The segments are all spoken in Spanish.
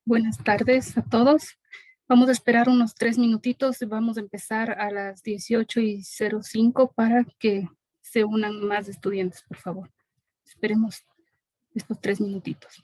Buenas tardes a todos. Vamos a esperar unos 3 minutitos. Vamos a empezar a las 18:05 para que se unan más estudiantes, por favor. Esperemos estos 3 minutitos.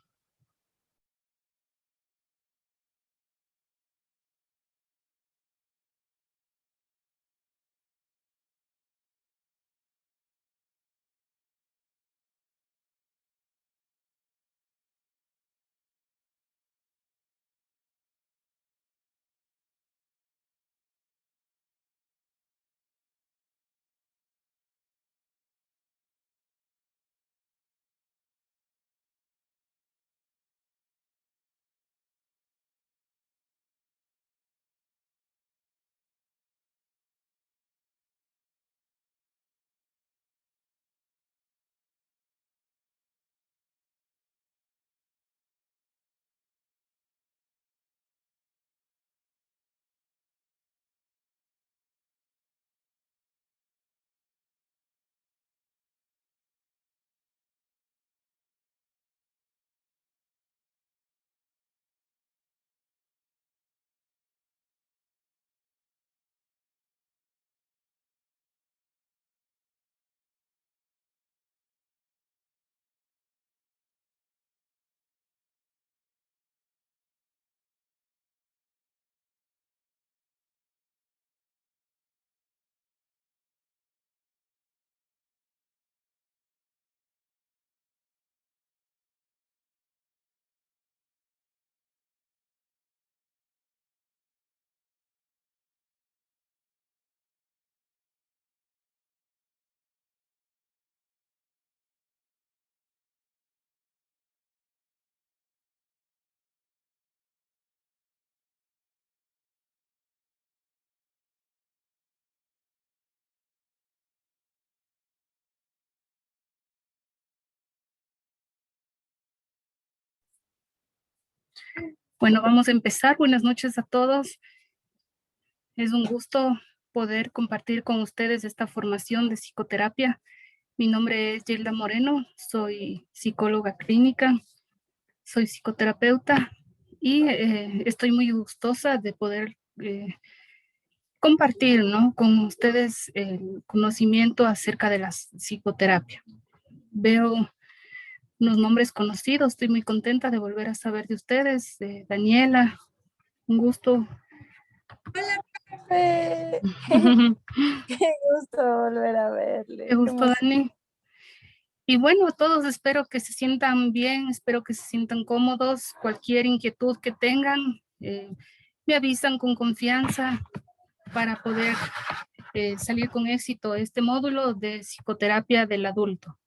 Bueno, vamos a empezar. Buenas noches a todos. Es un gusto poder compartir con ustedes esta formación de psicoterapia. Mi nombre es Yelda Moreno, soy psicóloga clínica, soy psicoterapeuta y estoy muy gustosa de poder compartir, ¿no?, con ustedes el conocimiento acerca de la psicoterapia. Veo unos nombres conocidos, estoy muy contenta de volver a saber de ustedes. Daniela, un gusto. Qué gusto volver a verle. Qué gusto, Dani. Y bueno, todos espero que se sientan bien, espero que se sientan cómodos. Cualquier inquietud que tengan, me avisan con confianza para poder salir con éxito este módulo de psicoterapia del adulto.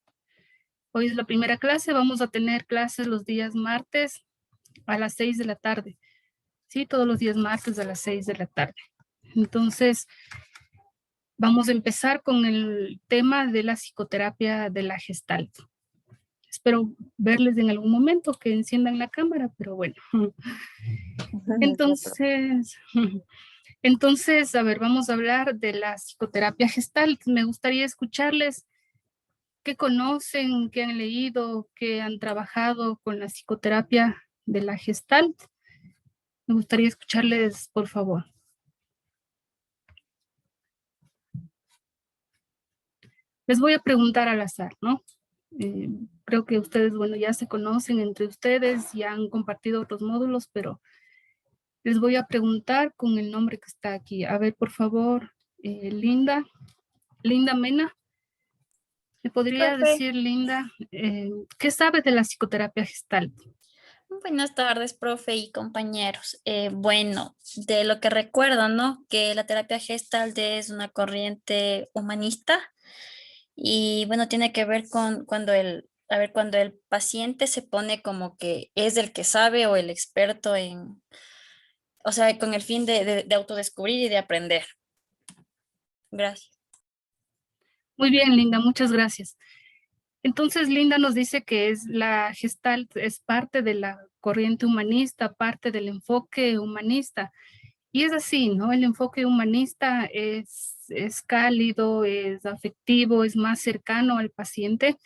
Hoy es la primera clase, vamos a tener clases los días martes a las 6 de la tarde. Sí, todos los días martes a las 6 de la tarde. Entonces, vamos a empezar con el tema de la psicoterapia de la Gestalt. Espero verles en algún momento, que enciendan la cámara, pero bueno. Entonces, a ver, vamos a hablar de la psicoterapia Gestalt. Me gustaría escucharles qué conocen, qué han leído, qué han trabajado con la psicoterapia de la Gestalt. Me gustaría escucharles, por favor. Les voy a preguntar al azar, ¿no? Creo que ustedes, bueno, ya se conocen entre ustedes, ya han compartido otros módulos, pero les voy a preguntar con el nombre que está aquí. A ver, por favor, Linda Mena. ¿Me podría decir, Linda, qué sabe de la psicoterapia Gestalt? Buenas tardes, profe y compañeros. Bueno, de lo que recuerdo, ¿no? Que la terapia Gestalt es una corriente humanista y bueno, tiene que ver con cuando el paciente se pone como que es el que sabe o el experto en, o sea, con el fin de autodescubrir y de aprender. Gracias. Muy bien, Linda, muchas gracias. Entonces, Linda nos dice que la Gestalt es parte de la corriente humanista, parte del enfoque humanista. Y es así, ¿no? El enfoque humanista es cálido, es afectivo, es más cercano al paciente.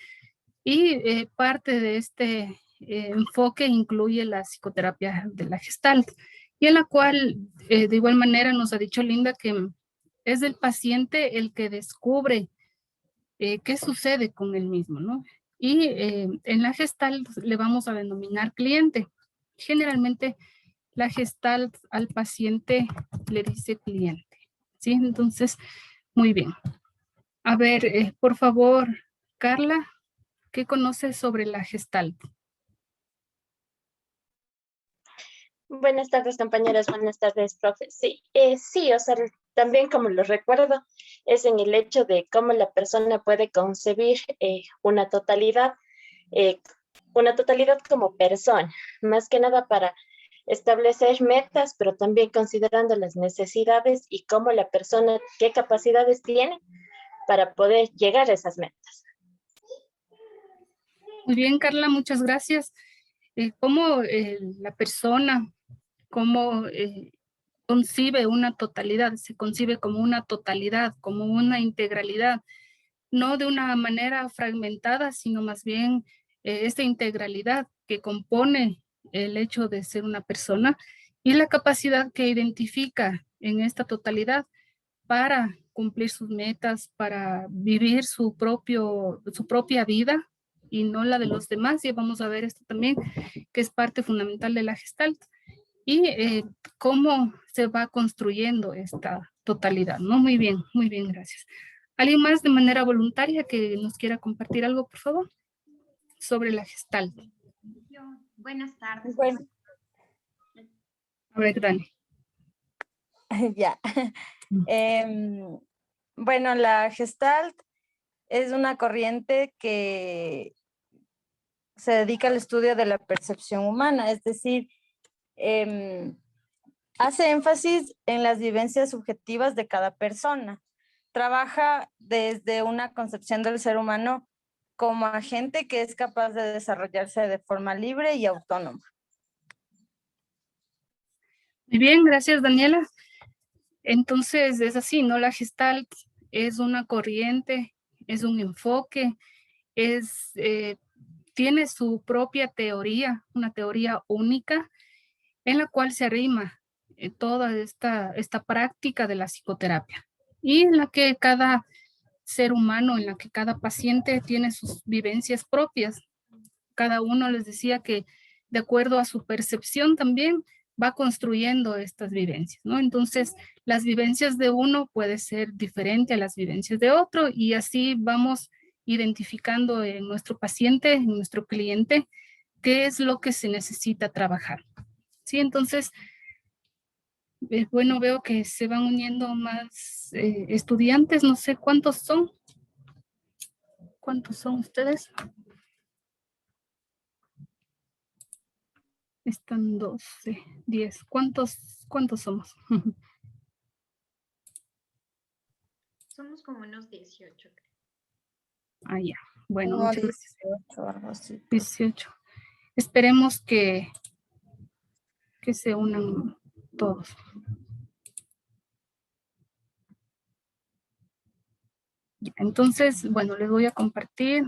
Y parte de este enfoque incluye la psicoterapia de la Gestalt, y en la cual de igual manera nos ha dicho Linda que es el paciente el que descubre qué sucede con él mismo, ¿no? Y en la Gestalt le vamos a denominar cliente. Generalmente la Gestalt al paciente le dice cliente, ¿sí? Entonces, muy bien. A ver, por favor, Carla, ¿qué conoces sobre la Gestalt? Buenas tardes, compañeras. Buenas tardes, profe. Sí, sí, o sea, también como lo recuerdo, es en el hecho de cómo la persona puede concebir eh, una totalidad como persona, más que nada para establecer metas, pero también considerando las necesidades y cómo la persona, qué capacidades tiene para poder llegar a esas metas. Muy bien, Carla, muchas gracias. ¿Cómo la persona, cómo concibe una totalidad? Se concibe como una totalidad, como una integralidad, no de una manera fragmentada, sino más bien esta integralidad que compone el hecho de ser una persona y la capacidad que identifica en esta totalidad para cumplir sus metas, para vivir su propia vida y no la de los demás. Y vamos a ver esto también, que es parte fundamental de la Gestalt. Y cómo se va construyendo esta totalidad, ¿no? Muy bien, gracias. ¿Alguien más de manera voluntaria que nos quiera compartir algo, por favor, sobre la Gestalt? Buenas tardes. Bueno, A ver, Dani. ya. Em, bueno, la Gestalt es una corriente que se dedica al estudio de la percepción humana, es decir, hace énfasis en las vivencias subjetivas de cada persona. Trabaja desde una concepción del ser humano como agente que es capaz de desarrollarse de forma libre y autónoma. Muy bien, gracias, Daniela. Entonces, es así, ¿no? La Gestalt es una corriente, es un enfoque, tiene su propia teoría, una teoría única, en la cual se arrima toda esta práctica de la psicoterapia y en la que cada ser humano, en la que cada paciente tiene sus vivencias propias. Cada uno les decía que de acuerdo a su percepción también va construyendo estas vivencias, ¿no? Entonces, las vivencias de uno puede ser diferente a las vivencias de otro y así vamos identificando en nuestro paciente, en nuestro cliente, qué es lo que se necesita trabajar. Sí, entonces, bueno, veo que se van uniendo más estudiantes, no sé cuántos son. ¿Cuántos son ustedes? Están 12, 10. ¿Cuántos somos? Somos como unos 18, creo. Ah, ya. Bueno, Como muchas gracias. 18, algo así. 18. Esperemos que se unan todos. Ya, entonces, bueno, les voy a compartir.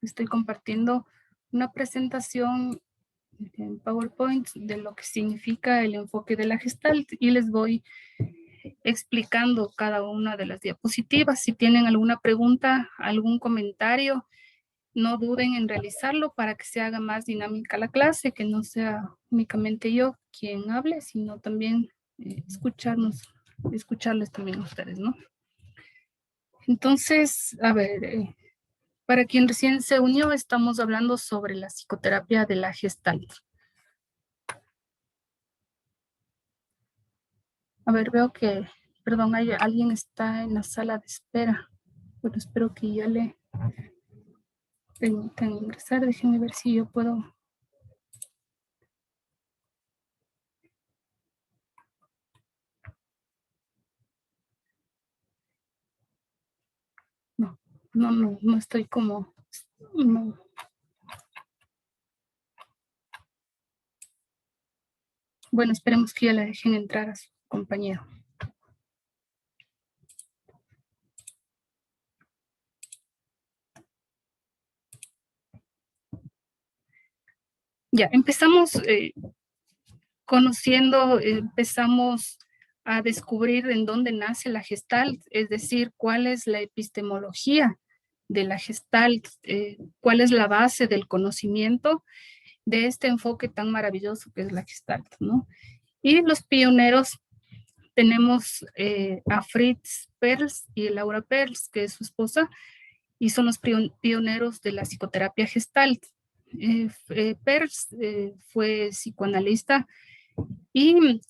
Estoy compartiendo una presentación en PowerPoint de lo que significa el enfoque de la Gestalt y les voy explicando cada una de las diapositivas. Si tienen alguna pregunta, algún comentario, no duden en realizarlo para que se haga más dinámica la clase, que no sea únicamente yo quien hable, sino también escucharles también a ustedes, ¿no? Entonces, a ver, para quien recién se unió, estamos hablando sobre la psicoterapia de la Gestalt. A ver, veo que, perdón, alguien está en la sala de espera. Bueno, espero que ya le permitan ingresar. Déjenme ver si yo puedo. No estoy como. No. Bueno, esperemos que ya le dejen entrar a su compañero. Ya, empezamos empezamos a descubrir en dónde nace la Gestalt, es decir, cuál es la epistemología de la Gestalt, cuál es la base del conocimiento de este enfoque tan maravilloso que es la Gestalt, ¿no? Y los pioneros tenemos a Fritz Perls y Laura Perls, que es su esposa, y son los pioneros de la psicoterapia Gestalt. Perls fue psicoanalista y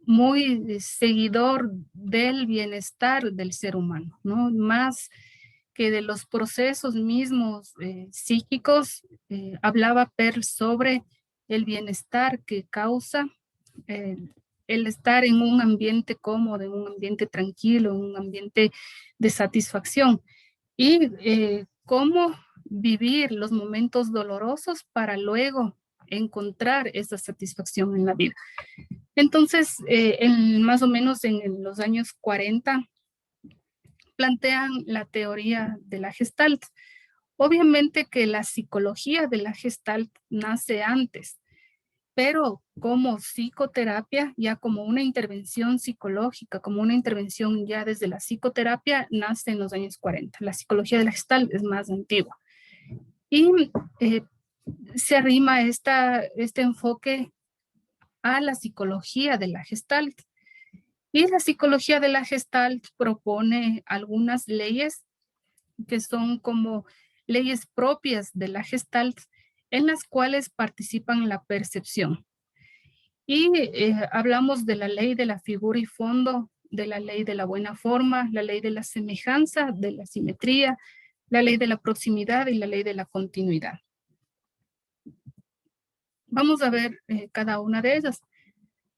muy seguidor del bienestar del ser humano, ¿no? Más que de los procesos mismos psíquicos, hablaba Perls sobre el bienestar que causa el estar en un ambiente cómodo, en un ambiente tranquilo, en un ambiente de satisfacción y cómo vivir los momentos dolorosos para luego encontrar esa satisfacción en la vida. Entonces, más o menos en los años 40, plantean la teoría de la Gestalt. Obviamente que la psicología de la Gestalt nace antes, pero como psicoterapia, ya como una intervención psicológica, como una intervención ya desde la psicoterapia, nace en los años 40. La psicología de la Gestalt es más antigua. Y se arrima este enfoque a la psicología de la Gestalt. Y la psicología de la Gestalt propone algunas leyes que son como leyes propias de la Gestalt en las cuales participan la percepción. Y hablamos de la ley de la figura y fondo, de la ley de la buena forma, la ley de la semejanza, de la simetría, la ley de la proximidad y la ley de la continuidad. Vamos a ver cada una de ellas.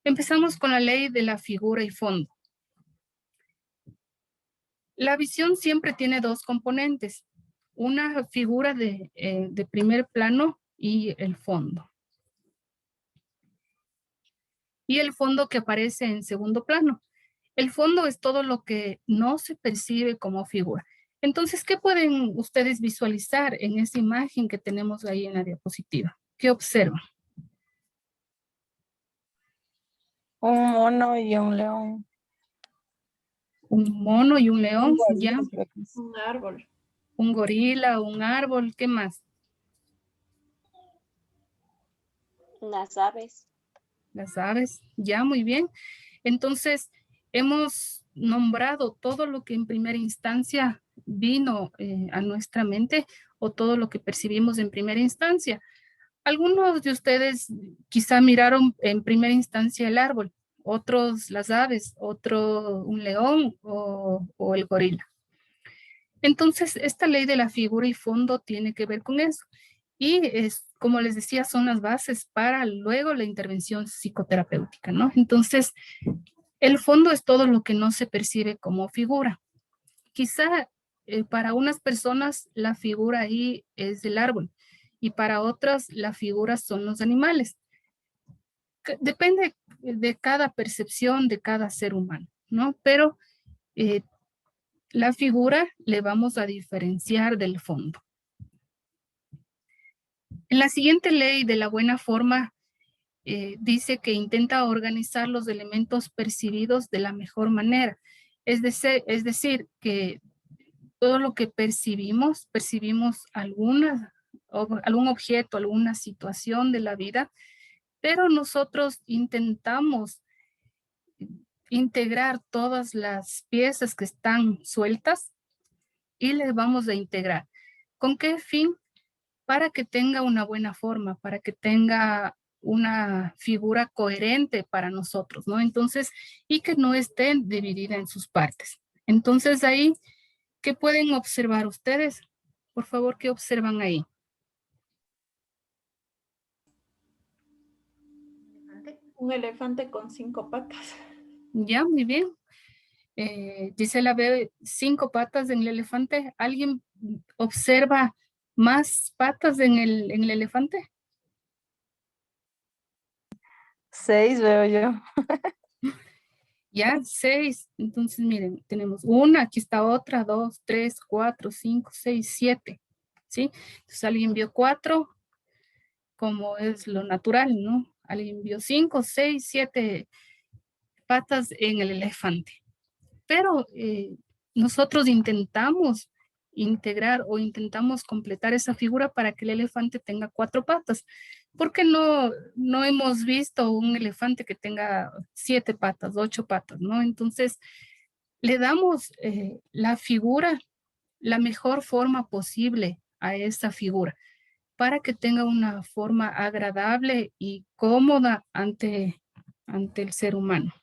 Empezamos con la ley de la figura y fondo. La visión siempre tiene dos componentes, una figura de primer plano y el fondo. Y el fondo que aparece en segundo plano. El fondo es todo lo que no se percibe como figura. Entonces, ¿qué pueden ustedes visualizar en esa imagen que tenemos ahí en la diapositiva? ¿Qué observan? Un mono y un león. Un mono y un león, ¿ya? Creo que es. Un árbol. Un gorila, un árbol, ¿qué más? Las aves. Las aves, ya, muy bien. Entonces, hemos nombrado todo lo que en primera instancia vino a nuestra mente o todo lo que percibimos en primera instancia. Algunos de ustedes quizá miraron en primera instancia el árbol, otros las aves, otro un león o el gorila. Entonces, esta ley de la figura y fondo tiene que ver con eso. Y es, como les decía, son las bases para luego la intervención psicoterapéutica, ¿no? Entonces, el fondo es todo lo que no se percibe como figura. Quizá para unas personas la figura ahí es el árbol y para otras la figura son los animales. Depende de cada percepción de cada ser humano, ¿no? Pero la figura le vamos a diferenciar del fondo. En la siguiente ley de la buena forma dice que intenta organizar los elementos percibidos de la mejor manera. Es decir, que todo lo que percibimos algún objeto, alguna situación de la vida, pero nosotros intentamos integrar todas las piezas que están sueltas y les vamos a integrar. ¿Con qué fin? Para que tenga una buena forma, para que tenga una figura coherente para nosotros, ¿no? Entonces, y que no esté dividida en sus partes. Entonces ahí, ¿qué pueden observar ustedes? Por favor, ¿qué observan ahí? Elefante. Un elefante con 5 patas. Ya, muy bien. Gisela ve 5 patas en el elefante. ¿Alguien observa más patas en el elefante? 6 veo yo. Ya, 6. Entonces, miren, tenemos una, aquí está otra, 2, 3, 4, 5, 6, 7. ¿Sí? Entonces, alguien vio 4. como es lo natural, ¿no? Alguien vio 5, 6, 7 patas en el elefante. Pero nosotros intentamos integrar o intentamos completar esa figura para que el elefante tenga 4 patas. Porque no hemos visto un elefante que tenga 7 patas, 8 patas, ¿no? Entonces, le damos la figura, la mejor forma posible a esa figura para que tenga una forma agradable y cómoda ante el ser humano.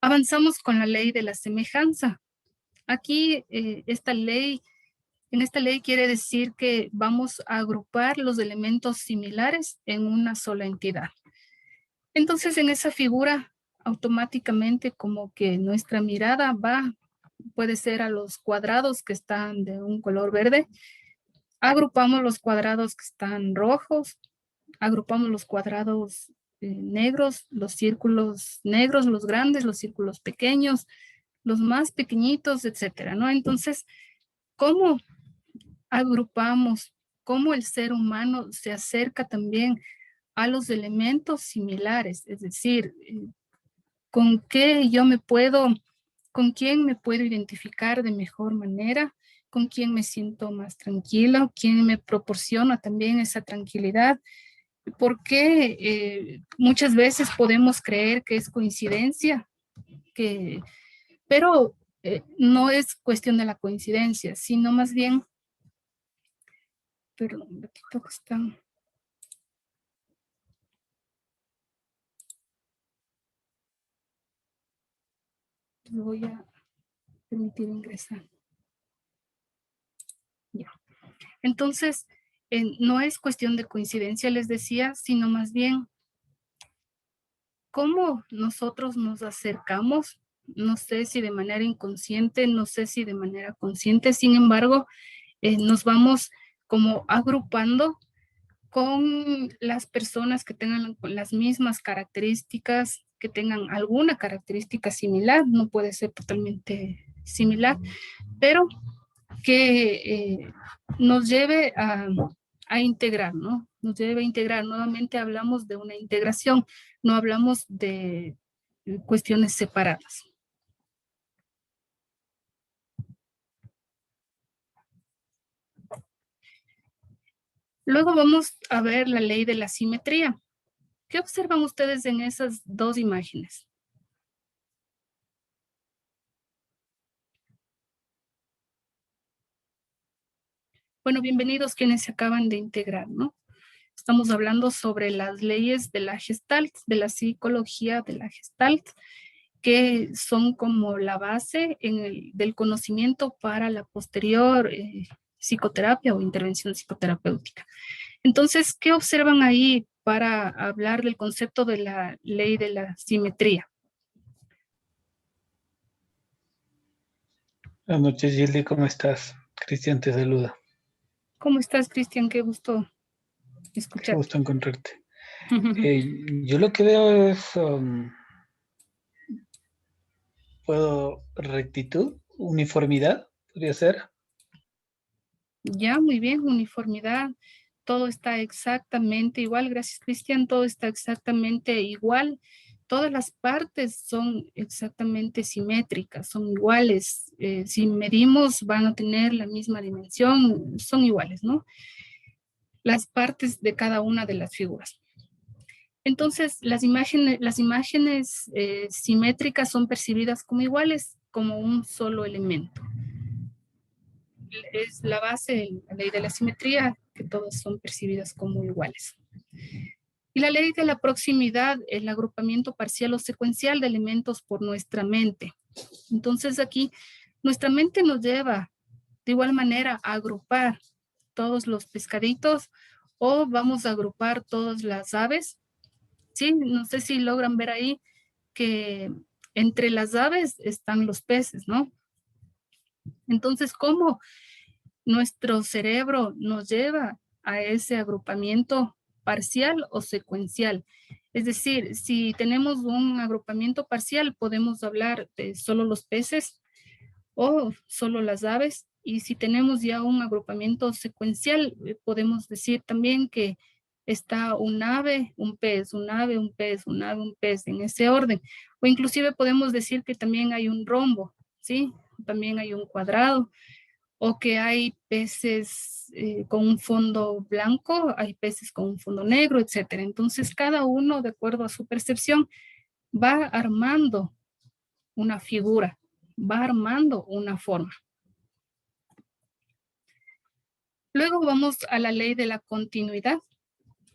Avanzamos con la ley de la semejanza. Aquí en esta ley quiere decir que vamos a agrupar los elementos similares en una sola entidad. Entonces en esa figura automáticamente como que nuestra mirada puede ser a los cuadrados que están de un color verde, agrupamos los cuadrados que están rojos, agrupamos los cuadrados negros, los círculos negros, los grandes, los círculos pequeños, los más pequeñitos, etcétera, ¿no? Entonces, ¿cómo agrupamos? ¿Cómo el ser humano se acerca también a los elementos similares? Es decir, ¿con quién me puedo identificar de mejor manera? ¿Con quién me siento más tranquilo? ¿Quién me proporciona también esa tranquilidad? Porque muchas veces podemos creer que es coincidencia, pero no es cuestión de la coincidencia, sino más bien, perdón, aquí toca está. Les voy a permitir ingresar. Ya. Entonces, no es cuestión de coincidencia, les decía, sino más bien cómo nosotros nos acercamos, no sé si de manera inconsciente, no sé si de manera consciente, sin embargo, nos vamos como agrupando con las personas que tengan las mismas características, que tengan alguna característica similar, no puede ser totalmente similar, pero que nos lleve a integrar, ¿no? Nos debe integrar. Nuevamente hablamos de una integración, no hablamos de cuestiones separadas. Luego vamos a ver la ley de la simetría. ¿Qué observan ustedes en esas dos imágenes? Bueno, bienvenidos quienes se acaban de integrar, ¿no? Estamos hablando sobre las leyes de la Gestalt, de la psicología de la Gestalt, que son como la base del conocimiento para la posterior psicoterapia o intervención psicoterapéutica. Entonces, ¿qué observan ahí para hablar del concepto de la ley de la simetría? Buenas noches, Gildy, ¿cómo estás? Cristian te saluda. ¿Cómo estás, Cristian? Qué gusto Qué escucharte. gusto encontrarte. Yo lo que veo es, rectitud, uniformidad, podría ser. Ya, muy bien, uniformidad. Todo está exactamente igual. Gracias, Cristian. Todo está exactamente igual. Todas las partes son exactamente simétricas, son iguales. Si medimos, van a tener la misma dimensión, son iguales, ¿no? Las partes de cada una de las figuras. Entonces, las imágenes simétricas son percibidas como iguales, como un solo elemento. Es la base, la ley de la simetría, que todas son percibidas como iguales. Y la ley de la proximidad, el agrupamiento parcial o secuencial de elementos por nuestra mente. Entonces aquí, nuestra mente nos lleva de igual manera a agrupar todos los pescaditos o vamos a agrupar todas las aves. Sí, no sé si logran ver ahí que entre las aves están los peces, ¿no? Entonces, ¿cómo nuestro cerebro nos lleva a ese agrupamiento parcial o secuencial? Es decir, si tenemos un agrupamiento parcial, podemos hablar de solo los peces o solo las aves, Y si tenemos ya un agrupamiento secuencial, podemos decir también que está un ave, un pez, un ave, un pez, un ave, un pez, en ese orden. O inclusive podemos decir que también hay un rombo, ¿sí? También hay un cuadrado, o que hay peces con un fondo blanco, hay peces con un fondo negro, etcétera. Entonces, cada uno, de acuerdo a su percepción, va armando una figura, va armando una forma. Luego vamos a la ley de la continuidad.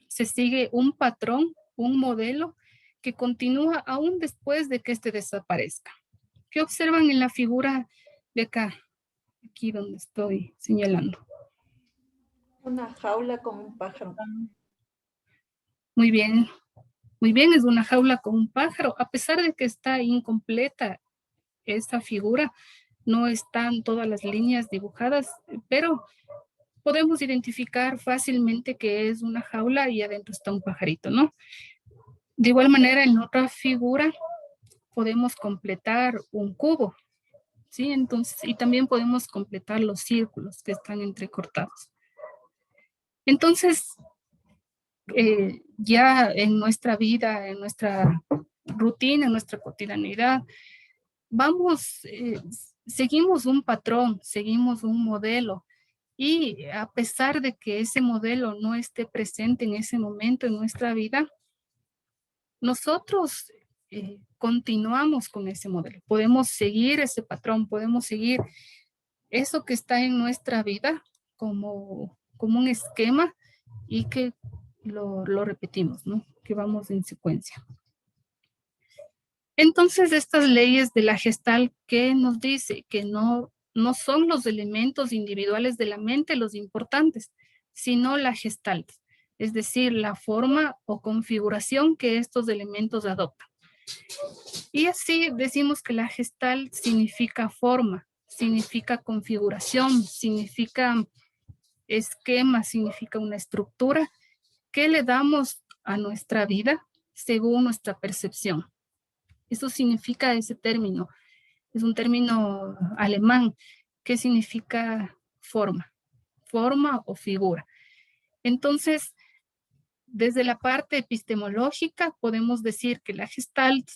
Se sigue un patrón, un modelo que continúa aún después de que este desaparezca. ¿Qué observan en la figura de acá? Aquí donde estoy señalando. Una jaula con un pájaro. Muy bien, es una jaula con un pájaro. A pesar de que está incompleta esa figura, no están todas las líneas dibujadas, pero podemos identificar fácilmente que es una jaula y adentro está un pajarito, ¿no? De igual manera, en otra figura podemos completar un cubo, ¿sí? Entonces, y también podemos completar los círculos que están entrecortados. Entonces, ya en nuestra vida, en nuestra rutina, en nuestra cotidianidad, seguimos un patrón, seguimos un modelo, y a pesar de que ese modelo no esté presente en ese momento en nuestra vida, nosotros continuamos con ese modelo. Podemos seguir ese patrón, podemos seguir eso que está en nuestra vida como un esquema y que lo repetimos, ¿no? Que vamos en secuencia. Entonces, estas leyes de la Gestalt, ¿qué nos dice? Que no son los elementos individuales de la mente los importantes, sino la Gestalt, es decir, la forma o configuración que estos elementos adoptan. Y así decimos que la Gestalt significa forma, significa configuración, significa esquema, significa una estructura que le damos a nuestra vida según nuestra percepción. Eso significa ese término. Es un término alemán que significa forma o figura. Entonces, desde la parte epistemológica podemos decir que la Gestalt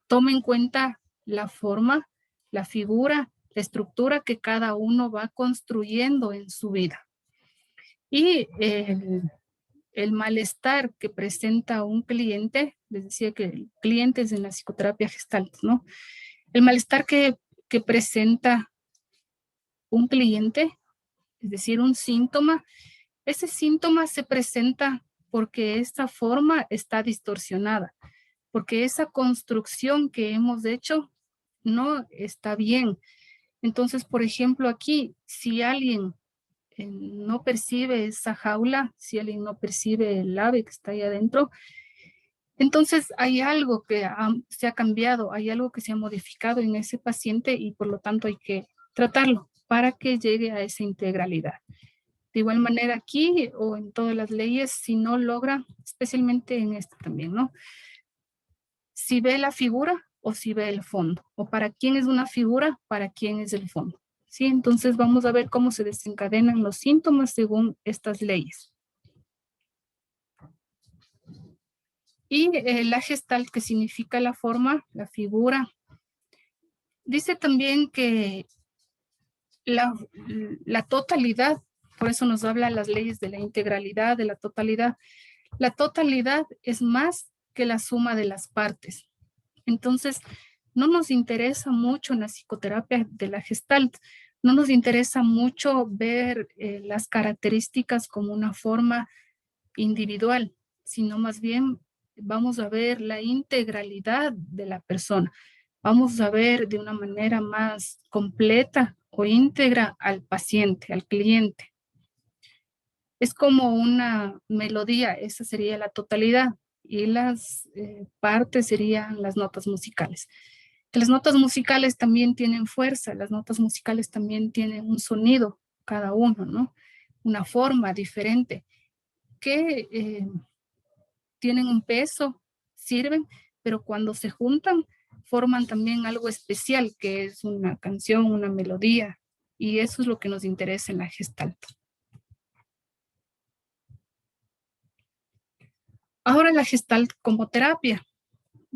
toma en cuenta la forma, la figura, la estructura que cada uno va construyendo en su vida. Y el malestar que presenta un cliente, les decía que el cliente es en la psicoterapia Gestalt, ¿no? El malestar que presenta un cliente, es decir, un síntoma, ese síntoma se presenta porque esta forma está distorsionada, porque esa construcción que hemos hecho no está bien. Entonces, por ejemplo, aquí, si alguien no percibe esa jaula, si alguien no percibe el ave que está ahí adentro, entonces hay algo que se ha cambiado, hay algo que se ha modificado en ese paciente y por lo tanto hay que tratarlo para que llegue a esa integralidad. De igual manera aquí o en todas las leyes, si no logra, especialmente en esta también, ¿no? Si ve la figura o si ve el fondo, o para quién es una figura, para quién es el fondo. ¿Sí? Entonces vamos a ver cómo se desencadenan los síntomas según estas leyes. Y la Gestalt, que significa la forma, la figura, dice también que la totalidad, por eso nos habla las leyes de la integralidad, de la totalidad es más que la suma de las partes. Entonces, no nos interesa mucho en la psicoterapia de la Gestalt, no nos interesa mucho ver las características como una forma individual, sino más bien vamos a ver la integralidad de la persona. Vamos a ver de una manera más completa o íntegra al paciente, al cliente. Es como una melodía, esa sería la totalidad, y las partes serían las notas musicales. Que las notas musicales también tienen fuerza, las notas musicales también tienen un sonido, cada uno, ¿no? Una forma diferente, que tienen un peso, sirven, pero cuando se juntan, forman también algo especial, que es una canción, una melodía, Y eso es lo que nos interesa en la Gestalt. Ahora la Gestalt como terapia.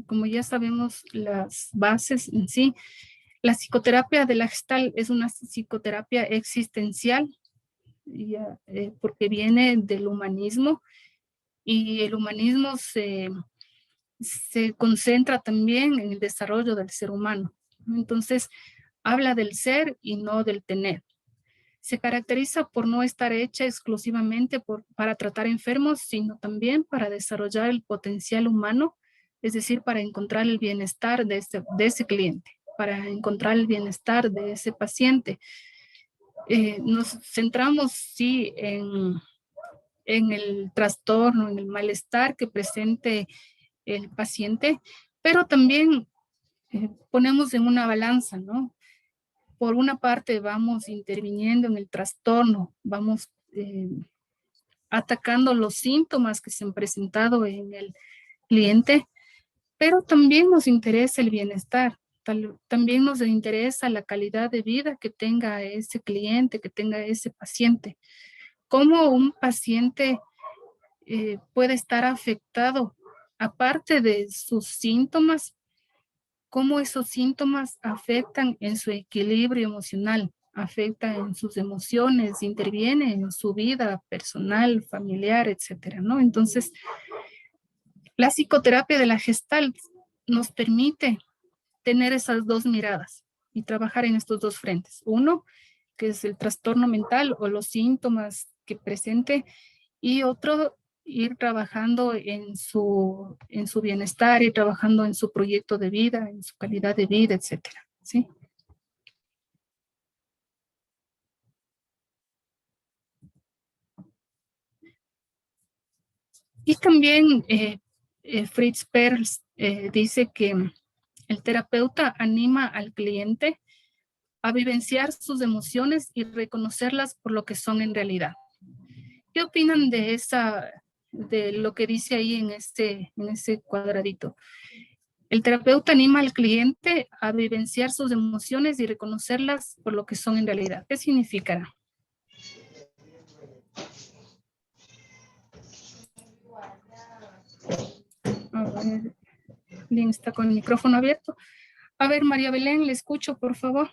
Como ya sabemos las bases en sí, la psicoterapia de la Gestalt es una psicoterapia existencial, porque viene del humanismo, y el humanismo se concentra también en el desarrollo del ser humano. Entonces, habla del ser y no del tener. Se caracteriza por no estar hecha exclusivamente para tratar enfermos, sino también para desarrollar el potencial humano, es decir, para encontrar el bienestar de ese cliente, para encontrar el bienestar de ese paciente. Nos centramos, sí, en el trastorno, en el malestar que presente el paciente, pero también ponemos en una balanza, ¿no? Por una parte vamos interviniendo en el trastorno, vamos atacando los síntomas que se han presentado en el cliente, pero también nos interesa el bienestar, también nos interesa la calidad de vida que tenga ese cliente, que tenga ese paciente. Cómo un paciente puede estar afectado, aparte de sus síntomas, cómo esos síntomas afectan en su equilibrio emocional, afectan en sus emociones, intervienen en su vida personal, familiar, etcétera, ¿no? Entonces, la psicoterapia de la Gestalt nos permite tener esas dos miradas y trabajar en estos dos frentes. Uno, que es el trastorno mental o los síntomas que presente, y otro, ir trabajando en su bienestar y trabajando en su proyecto de vida, en su calidad de vida, etcétera, ¿sí? Y también Fritz Perls dice que el terapeuta anima al cliente a vivenciar sus emociones y reconocerlas por lo que son en realidad. ¿Qué opinan de lo que dice ahí en ese cuadradito? El terapeuta anima al cliente a vivenciar sus emociones y reconocerlas por lo que son en realidad. ¿Qué significará? A ver, Lynn está con el micrófono abierto. A ver, María Belén, le escucho, por favor.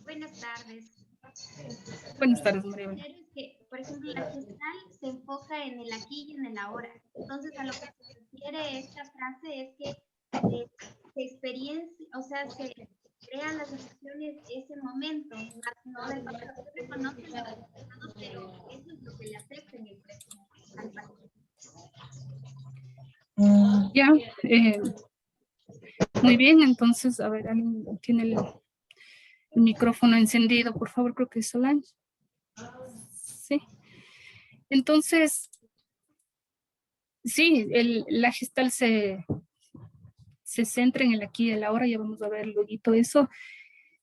Buenas tardes. Buenas tardes, María Belén. Es que, por ejemplo, la Gestalt se enfoca en el aquí y en el ahora. Entonces, a lo que se refiere esta frase es que se experiencia, o sea, se crean las emociones ese momento, más no del pasado. Se reconoce el pasado, pero eso es lo que le afecta en el presente al paciente. Ya, muy bien, entonces, a ver, ¿alguien tiene el micrófono encendido? Por favor, creo que es Solange. Sí. Entonces, sí, la Gestalt se centra en el aquí y el ahora, ya vamos a ver luego eso.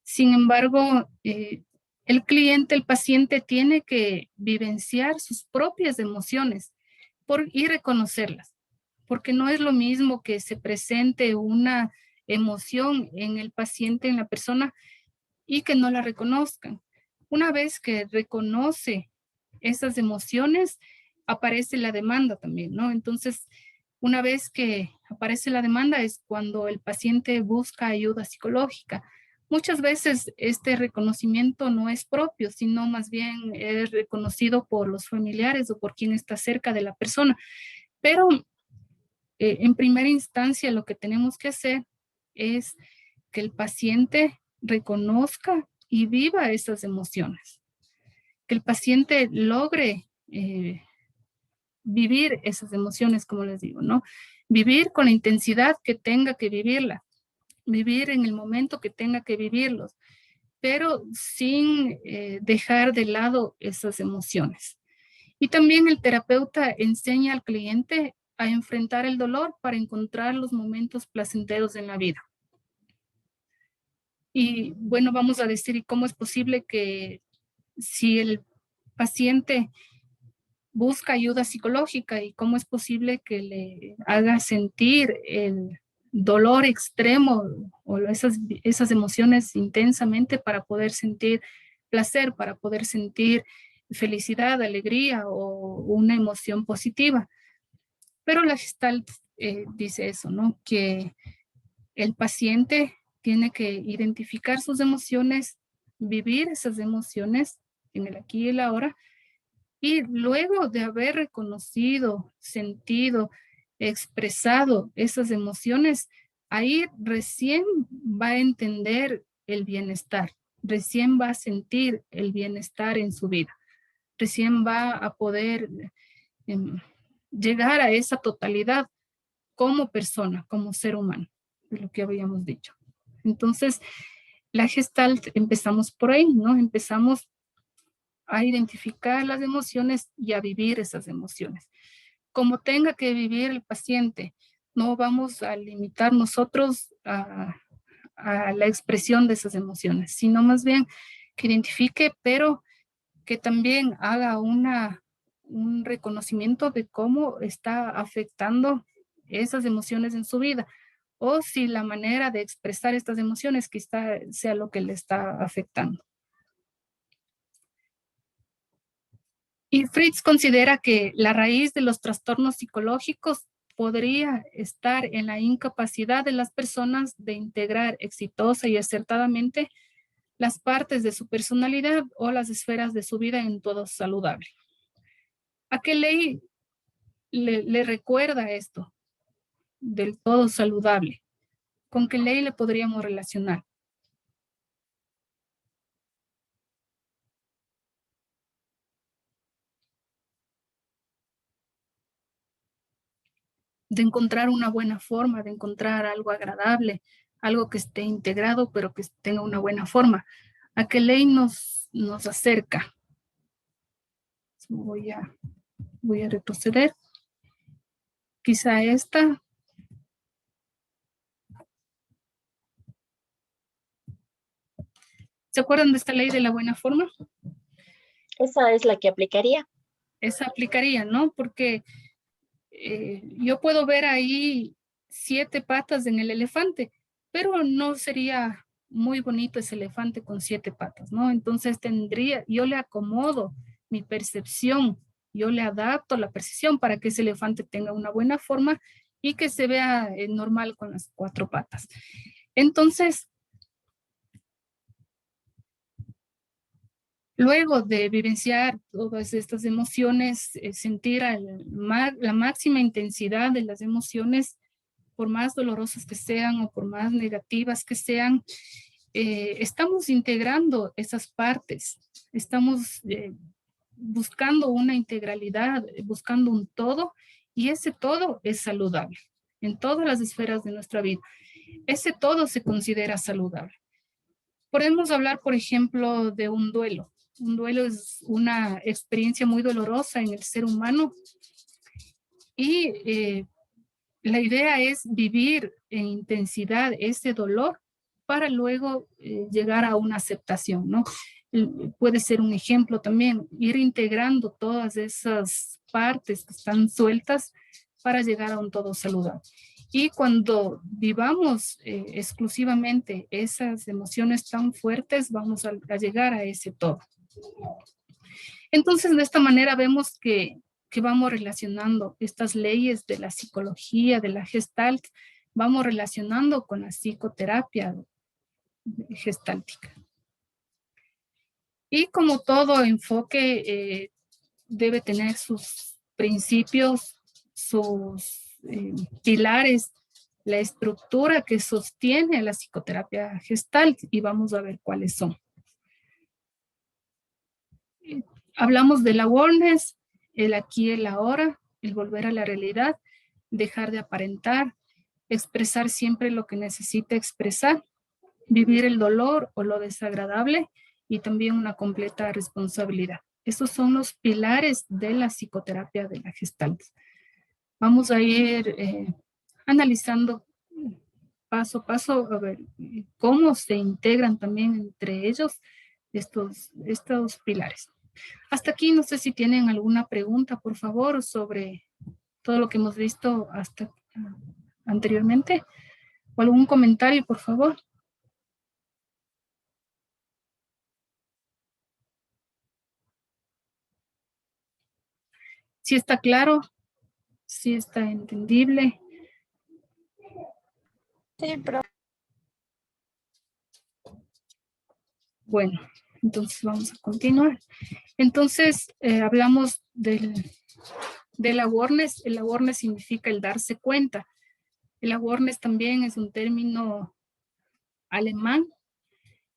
Sin embargo, el cliente, el paciente tiene que vivenciar sus propias emociones y reconocerlas, porque no es lo mismo que se presente una emoción en el paciente, en la persona, y que no la reconozcan. Una vez que reconoce esas emociones, aparece la demanda también, ¿no? Entonces, una vez que aparece la demanda es cuando el paciente busca ayuda psicológica. Muchas veces este reconocimiento no es propio, sino más bien es reconocido por los familiares o por quien está cerca de la persona. Pero en primera instancia lo que tenemos que hacer es que el paciente reconozca y viva esas emociones, que el paciente logre vivir esas emociones, como les digo, ¿no? Vivir con la intensidad que tenga que vivirla, vivir en el momento que tenga que vivirlos, pero sin dejar de lado esas emociones. Y también el terapeuta enseña al cliente a enfrentar el dolor para encontrar los momentos placenteros en la vida. Y bueno, vamos a decir, ¿cómo es posible que si el paciente busca ayuda psicológica y cómo es posible que le haga sentir dolor extremo o esas emociones intensamente para poder sentir placer, para poder sentir felicidad, alegría o una emoción positiva. Pero la Gestalt dice eso, ¿no? Que el paciente tiene que identificar sus emociones, vivir esas emociones en el aquí y el ahora, y luego de haber reconocido, sentido, expresado esas emociones, ahí recién va a entender el bienestar, recién va a sentir el bienestar en su vida, recién va a poder llegar a esa totalidad como persona, como ser humano, de lo que habíamos dicho. Entonces, la Gestalt empezamos por ahí, ¿no? Empezamos a identificar las emociones y a vivir esas emociones. Como tenga que vivir el paciente, no vamos a limitar nosotros a la expresión de esas emociones, sino más bien que identifique, pero que también haga un reconocimiento de cómo está afectando esas emociones en su vida, o si la manera de expresar estas emociones quizá sea lo que le está afectando. Y Fritz considera que la raíz de los trastornos psicológicos podría estar en la incapacidad de las personas de integrar exitosa y acertadamente las partes de su personalidad o las esferas de su vida en todo saludable. ¿A qué ley le recuerda esto del todo saludable? ¿Con qué ley le podríamos relacionar? De encontrar una buena forma, de encontrar algo agradable, algo que esté integrado, pero que tenga una buena forma. ¿A qué ley nos acerca? Voy a retroceder. Quizá esta. ¿Se acuerdan de esta ley de la buena forma? Esa es la que aplicaría. Esa aplicaría, ¿no? Porque yo puedo ver ahí 7 patas en el elefante, pero no sería muy bonito ese elefante con 7 patas, ¿no? Entonces yo le acomodo mi percepción, yo le adapto la percepción para que ese elefante tenga una buena forma y que se vea normal con las 4 patas. Entonces, luego de vivenciar todas estas emociones, sentir la máxima intensidad de las emociones, por más dolorosas que sean o por más negativas que sean, estamos integrando esas partes, estamos buscando una integralidad, buscando un todo, y ese todo es saludable en todas las esferas de nuestra vida. Ese todo se considera saludable. Podemos hablar, por ejemplo, de un duelo. Un duelo es una experiencia muy dolorosa en el ser humano y la idea es vivir en intensidad ese dolor para luego llegar a una aceptación, ¿no? Puede ser un ejemplo también, ir integrando todas esas partes que están sueltas para llegar a un todo saludable. Y cuando vivamos exclusivamente esas emociones tan fuertes, vamos a llegar a ese todo. Entonces, de esta manera vemos que vamos relacionando estas leyes de la psicología, de la Gestalt, vamos relacionando con la psicoterapia gestáltica. Y como todo enfoque debe tener sus principios, sus pilares, la estructura que sostiene la psicoterapia Gestalt, y vamos a ver cuáles son. Hablamos de la awareness, el aquí y el ahora, el volver a la realidad, dejar de aparentar, expresar siempre lo que necesita expresar, vivir el dolor o lo desagradable y también una completa responsabilidad. Esos son los pilares de la psicoterapia de la Gestalt. Vamos a ir analizando paso a paso a ver cómo se integran también entre ellos estos pilares. Hasta aquí no sé si tienen alguna pregunta, por favor, sobre todo lo que hemos visto hasta anteriormente. ¿O algún comentario, por favor? ¿Sí está claro? ¿Sí está entendible? Sí, profe. Bueno, entonces vamos a continuar. Entonces, hablamos del awareness. El awareness significa el darse cuenta. El awareness también es un término alemán,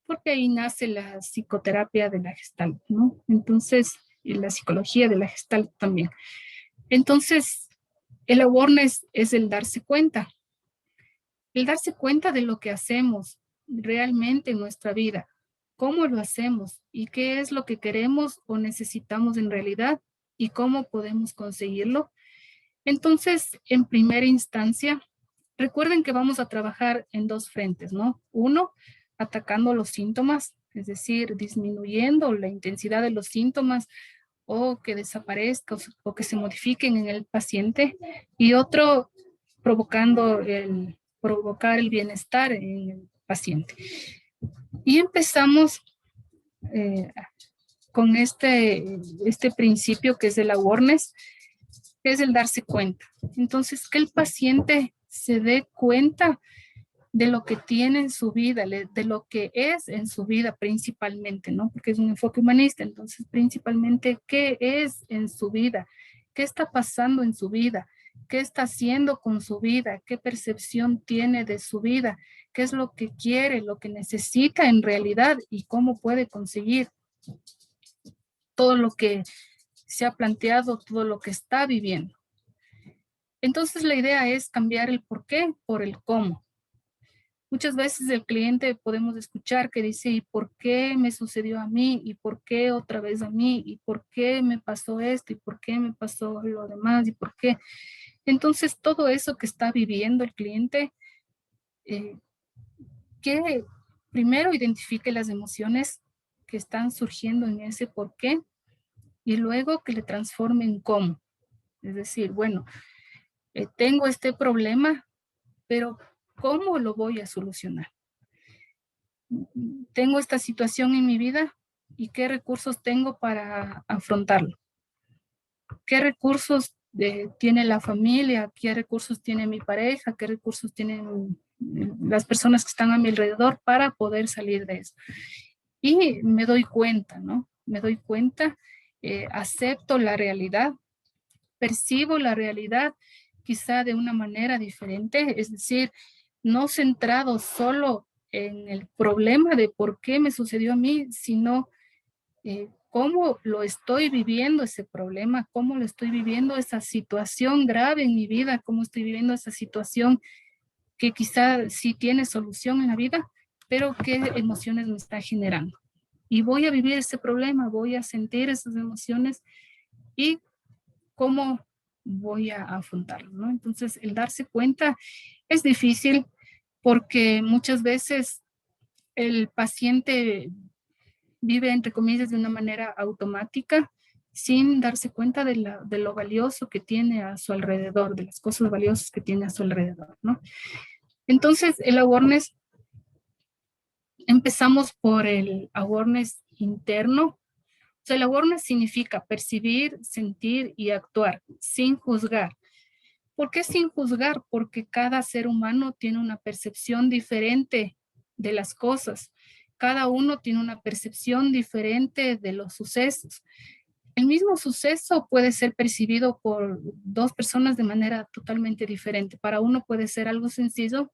porque ahí nace la psicoterapia de la Gestalt, ¿no? Entonces, y la psicología de la Gestalt también. Entonces, el awareness es el darse cuenta de lo que hacemos realmente en nuestra vida, cómo lo hacemos y qué es lo que queremos o necesitamos en realidad y cómo podemos conseguirlo. Entonces, en primera instancia, recuerden que vamos a trabajar en dos frentes, ¿no? Uno, atacando los síntomas, es decir, disminuyendo la intensidad de los síntomas o que desaparezca o que se modifiquen en el paciente. Y otro, provocar el bienestar en el paciente. Y empezamos con este principio que es el awareness, que es el darse cuenta. Entonces, que el paciente se dé cuenta de lo que tiene en su vida, de lo que es en su vida principalmente, ¿no? Porque es un enfoque humanista, entonces principalmente qué es en su vida, qué está pasando en su vida, qué está haciendo con su vida, qué percepción tiene de su vida, qué es lo que quiere, lo que necesita en realidad y cómo puede conseguir todo lo que se ha planteado, todo lo que está viviendo. Entonces la idea es cambiar el por qué por el cómo. Muchas veces el cliente podemos escuchar que dice, ¿y por qué me sucedió a mí? ¿Y por qué otra vez a mí? ¿Y por qué me pasó esto? ¿Y por qué me pasó lo demás? ¿Y por qué? Entonces, todo eso que está viviendo el cliente, que primero identifique las emociones que están surgiendo en ese por qué y luego que le transforme en cómo. Es decir, bueno, tengo este problema, pero ¿cómo lo voy a solucionar? Tengo esta situación en mi vida y qué recursos tengo para afrontarlo. ¿Qué recursos tiene la familia? ¿Qué recursos tiene mi pareja? ¿Qué recursos tienen las personas que están a mi alrededor para poder salir de eso? Y me doy cuenta, ¿no? Me doy cuenta, acepto la realidad, percibo la realidad quizá de una manera diferente, es decir, no centrado solo en el problema de por qué me sucedió a mí, sino cómo lo estoy viviendo ese problema, cómo lo estoy viviendo esa situación grave en mi vida, cómo estoy viviendo esa situación que quizá sí tiene solución en la vida, pero qué emociones me está generando. Y voy a vivir ese problema, voy a sentir esas emociones y cómo voy a afrontarlo, ¿no? Entonces, el darse cuenta es difícil porque muchas veces el paciente vive, entre comillas, de una manera automática, sin darse cuenta de lo valioso que tiene a su alrededor, de las cosas valiosas que tiene a su alrededor, ¿no? Entonces, el awareness, empezamos por el awareness interno. O sea, el awareness significa percibir, sentir y actuar sin juzgar. ¿Por qué sin juzgar? Porque cada ser humano tiene una percepción diferente de las cosas. Cada uno tiene una percepción diferente de los sucesos. El mismo suceso puede ser percibido por dos personas de manera totalmente diferente. Para uno puede ser algo sencillo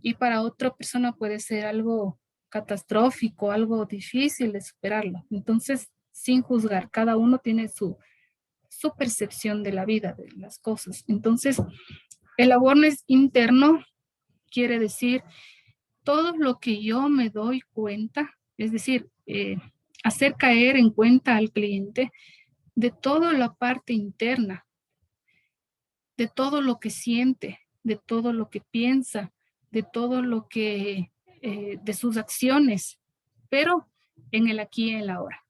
y para otra persona puede ser algo catastrófico, algo difícil de superarlo. Entonces, sin juzgar, cada uno tiene su percepción de la vida, de las cosas. Entonces, el awareness interno quiere decir todo lo que yo me doy cuenta, es decir, hacer caer en cuenta al cliente de toda la parte interna, de todo lo que siente, de todo lo que piensa, de todo lo que, de sus acciones, pero en el aquí y en la ahora,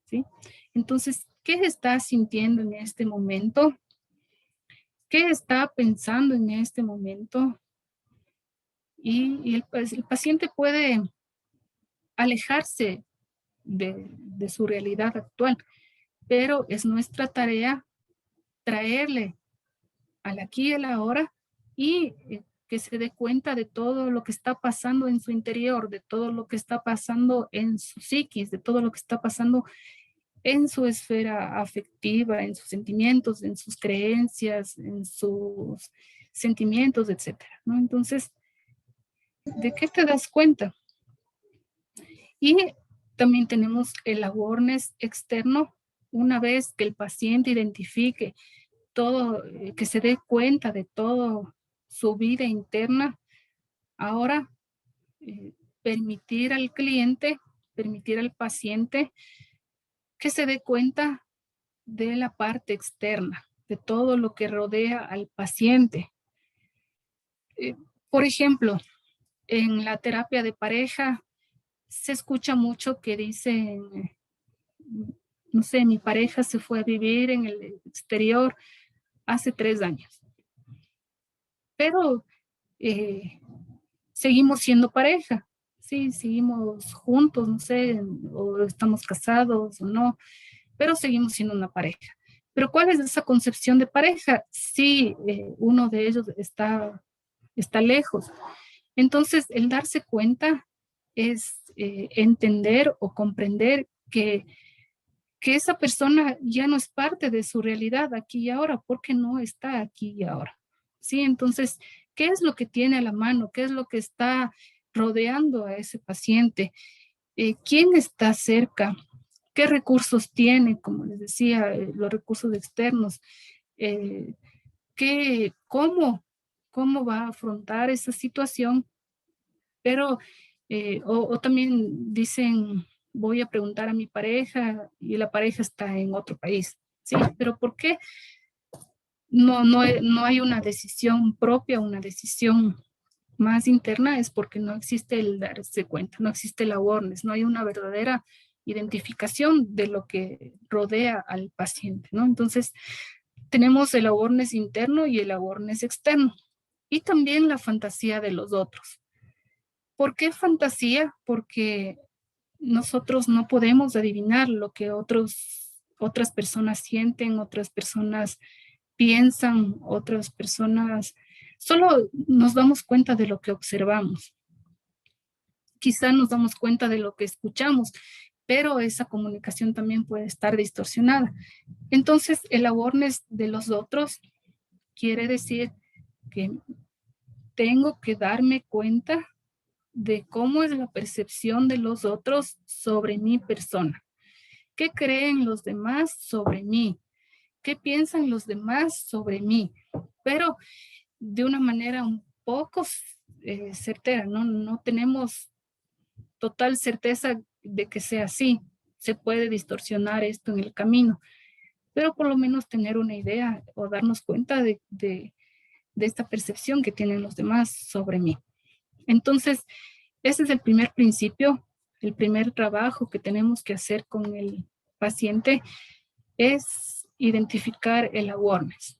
¿sí? Entonces, ¿qué está sintiendo en este momento? ¿Qué está pensando en este momento? y el paciente puede alejarse de su realidad actual, pero es nuestra tarea traerle al aquí y al ahora y que se dé cuenta de todo lo que está pasando en su interior, de todo lo que está pasando en su psiquis, de todo lo que está pasando en su esfera afectiva, en sus sentimientos, en sus creencias, en sus sentimientos, etcétera, ¿no? Entonces, ¿de qué te das cuenta? Y también tenemos el awareness externo. Una vez que el paciente identifique todo, que se dé cuenta de todo su vida interna, ahora permitir al cliente, permitir al paciente que se dé cuenta de la parte externa, de todo lo que rodea al paciente. Por ejemplo, en la terapia de pareja se escucha mucho que dicen, no sé, mi pareja se fue a vivir en el exterior hace 3 años, pero seguimos siendo pareja, sí, seguimos juntos, no sé, o estamos casados o no, pero seguimos siendo una pareja. Pero ¿cuál es esa concepción de pareja? Si uno de ellos está lejos. Entonces, el darse cuenta es entender o comprender que esa persona ya no es parte de su realidad aquí y ahora, porque no está aquí y ahora. Sí, entonces, ¿qué es lo que tiene a la mano? ¿Qué es lo que está rodeando a ese paciente? ¿Quién está cerca? ¿Qué recursos tiene? Como les decía, los recursos externos. Eh, ¿Cómo va a afrontar esa situación? Pero, o también dicen, voy a preguntar a mi pareja y la pareja está en otro país. Sí, pero ¿por qué no hay una decisión propia, una decisión más interna? Es porque no existe el darse cuenta, no existe el awareness, no hay una verdadera identificación de lo que rodea al paciente, ¿no? Entonces, tenemos el awareness interno y el awareness externo, y también la fantasía de los otros. ¿Por qué fantasía? Porque nosotros no podemos adivinar lo que otras personas sienten, otras personas piensan, otras personas, solo nos damos cuenta de lo que observamos. Quizá nos damos cuenta de lo que escuchamos, pero esa comunicación también puede estar distorsionada. Entonces, el awareness de los otros quiere decir que tengo que darme cuenta de cómo es la percepción de los otros sobre mi persona. ¿Qué creen los demás sobre mí? ¿Qué piensan los demás sobre mí? Pero de una manera un poco certera, ¿no? No tenemos total certeza de que sea así. Se puede distorsionar esto en el camino, pero por lo menos tener una idea o darnos cuenta de esta percepción que tienen los demás sobre mí. Entonces, ese es el primer principio, el primer trabajo que tenemos que hacer con el paciente es identificar el awareness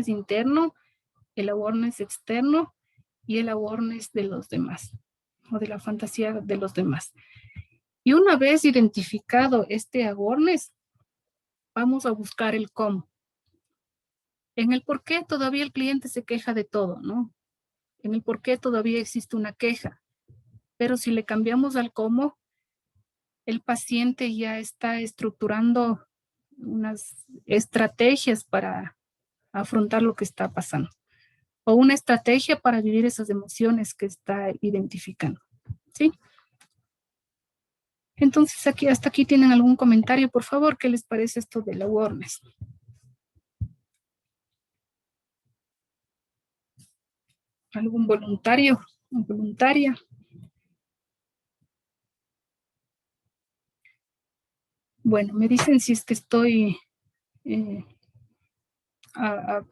interno, el awareness externo y el awareness de los demás o de la fantasía de los demás. Y una vez identificado este awareness, vamos a buscar el cómo. En el por qué todavía el cliente se queja de todo, ¿no? En el por qué todavía existe una queja. Pero si le cambiamos al cómo, el paciente ya está estructurando unas estrategias para afrontar lo que está pasando o una estrategia para vivir esas emociones que está identificando, ¿sí? Entonces, hasta aquí tienen algún comentario, por favor. ¿Qué les parece esto de la awareness? ¿Algún voluntario o voluntaria? Bueno, me dicen si es que estoy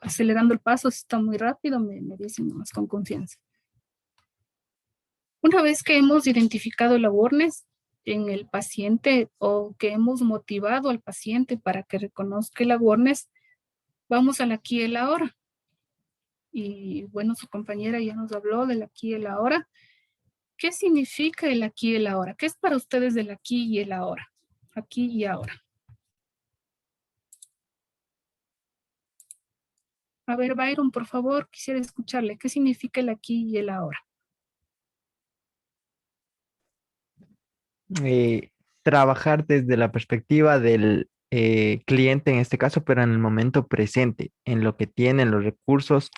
acelerando el paso, si está muy rápido, me dicen más con confianza. Una vez que hemos identificado el awareness en el paciente o que hemos motivado al paciente para que reconozca el awareness, vamos al aquí y el ahora. Y bueno, su compañera ya nos habló del aquí y el ahora. ¿Qué significa el aquí y el ahora? ¿Qué es para ustedes el aquí y el ahora? Aquí y ahora. A ver, Byron, por favor, quisiera escucharle. ¿Qué significa el aquí y el ahora? eh, Trabajar desde la perspectiva del cliente en este caso, pero en el momento presente, en lo que tiene, en los recursos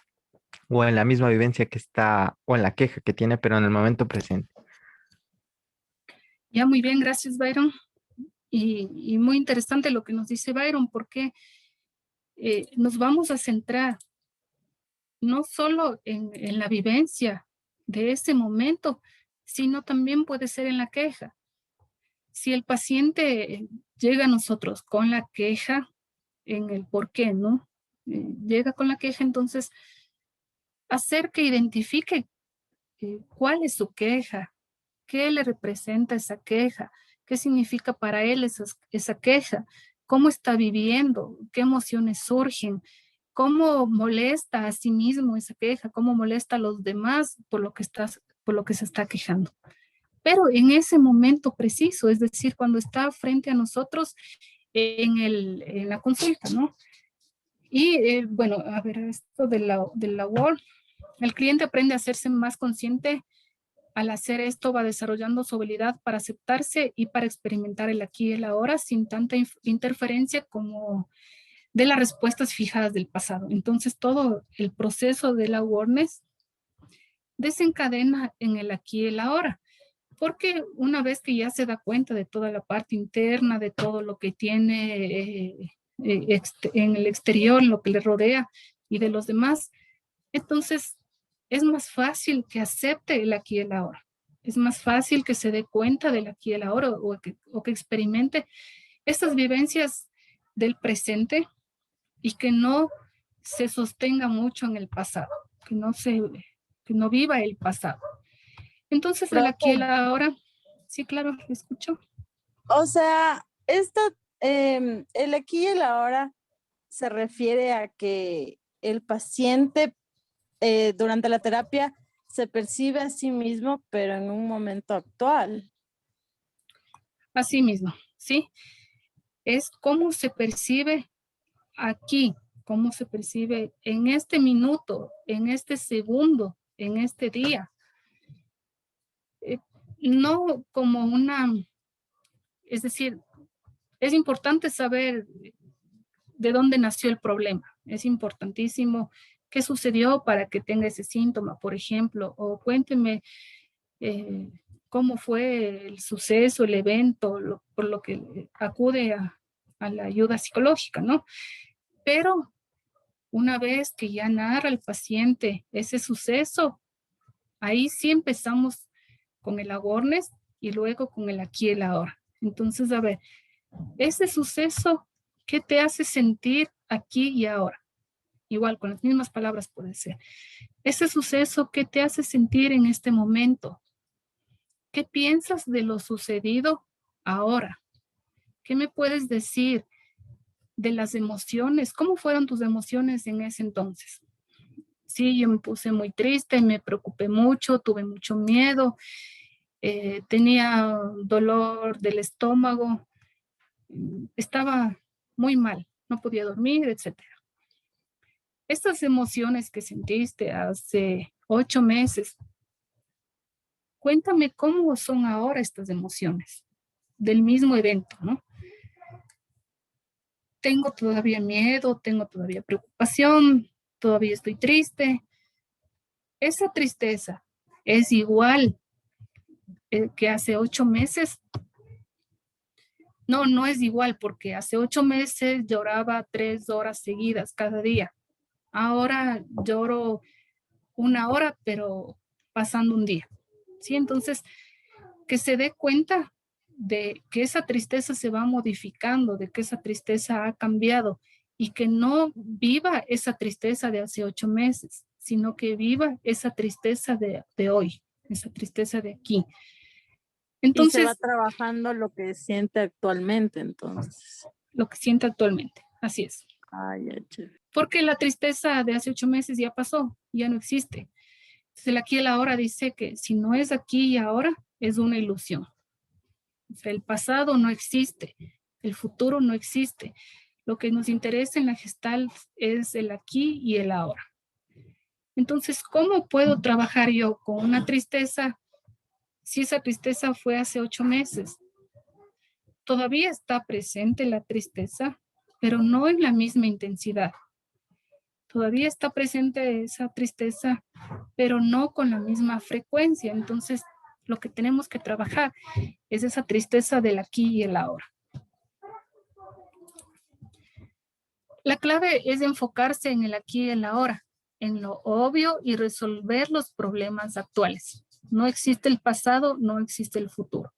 o en la misma vivencia que está, o en la queja que tiene, pero en el momento presente. Ya, muy bien, gracias, Byron. Y muy interesante lo que nos dice Byron, porque nos vamos a centrar no solo en la vivencia de ese momento, sino también puede ser en la queja. Si el paciente llega a nosotros con la queja, en el por qué, ¿no? Llega con la queja, entonces hacer que identifique cuál es su queja, qué le representa esa queja, qué significa para él esa queja, cómo está viviendo, qué emociones surgen, cómo molesta a sí mismo esa queja, cómo molesta a los demás por lo que se está quejando. Pero en ese momento preciso, es decir, cuando está frente a nosotros en la consulta, ¿no? Y bueno, a ver, esto de la WOR, el cliente aprende a hacerse más consciente. Al hacer esto va desarrollando su habilidad para aceptarse y para experimentar el aquí y el ahora sin tanta interferencia como de las respuestas fijadas del pasado. Entonces todo el proceso de la awareness desencadena en el aquí y el ahora, porque una vez que ya se da cuenta de toda la parte interna, de todo lo que tiene en el exterior, lo que le rodea y de los demás, entonces es más fácil que acepte el aquí y el ahora. Es más fácil que se dé cuenta del aquí y el ahora o que experimente estas vivencias del presente y que no se sostenga mucho en el pasado, que no viva el pasado. Entonces el aquí y el Profe, ahora, sí, claro, lo escucho. o sea, el aquí y el ahora se refiere a que el paciente durante la terapia se percibe a sí mismo, pero en un momento actual. Así mismo, ¿sí? Es cómo se percibe aquí, cómo se percibe en este minuto, en este segundo, en este día. No como es decir, es importante saber de dónde nació el problema. Es importantísimo qué sucedió para que tenga ese síntoma, por ejemplo, o cuénteme cómo fue el suceso, el evento, por lo que acude a la ayuda psicológica, ¿no? Pero una vez que ya narra el paciente ese suceso, ahí sí empezamos con el awareness y luego con el aquí y el ahora. Entonces, a ver, ese suceso, ¿qué te hace sentir aquí y ahora? Igual, con las mismas palabras puede ser. Ese suceso, ¿qué te hace sentir en este momento? ¿Qué piensas de lo sucedido ahora? ¿Qué me puedes decir de las emociones? ¿Cómo fueron tus emociones en ese entonces? Sí, yo me puse muy triste, me preocupé mucho, tuve mucho miedo, tenía dolor del estómago, estaba muy mal, no podía dormir, etcétera. Estas emociones que sentiste hace 8 meses, cuéntame cómo son ahora estas emociones del mismo evento, ¿no? Tengo todavía miedo, tengo todavía preocupación, todavía estoy triste. Esa tristeza es igual que hace 8 meses. No, no es igual porque hace 8 meses lloraba 3 horas seguidas cada día. Ahora lloro 1 hora, pero pasando un día. ¿Sí? Entonces, que se dé cuenta de que esa tristeza se va modificando, de que esa tristeza ha cambiado y que no viva esa tristeza de hace 8 meses, sino que viva esa tristeza de hoy, esa tristeza de aquí. Y se va Entonces, trabajando lo que siente actualmente, entonces. lo que siente actualmente, así es. Ay, ya, chévere. Porque la tristeza de hace 8 meses ya pasó, ya no existe. Entonces el aquí y el ahora dice que si no es aquí y ahora, es una ilusión. O sea, el pasado no existe, el futuro no existe. Lo que nos interesa en la Gestalt es el aquí y el ahora. Entonces, ¿cómo puedo trabajar yo con una tristeza si esa tristeza fue hace 8 meses? Todavía está presente la tristeza, pero no en la misma intensidad. Todavía está presente esa tristeza, pero no con la misma frecuencia. Entonces, lo que tenemos que trabajar es esa tristeza del aquí y el ahora. La clave es enfocarse en el aquí y el ahora, en lo obvio y resolver los problemas actuales. No existe el pasado, no existe el futuro.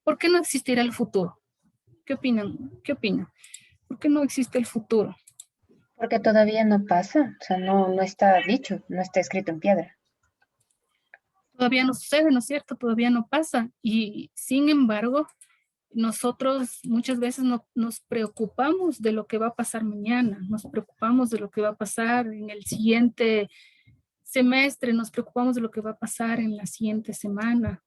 ¿Por qué no existirá el futuro? ¿Qué opinan? ¿Qué opinan? ¿Por qué no existe el futuro? Porque todavía no pasa, o sea, no está dicho, no está escrito en piedra. Todavía no sucede, ¿no es cierto? Todavía no pasa. Y sin embargo, nosotros muchas veces nos preocupamos de lo que va a pasar mañana, nos preocupamos de lo que va a pasar en el siguiente semestre, nos preocupamos de lo que va a pasar en la siguiente semana,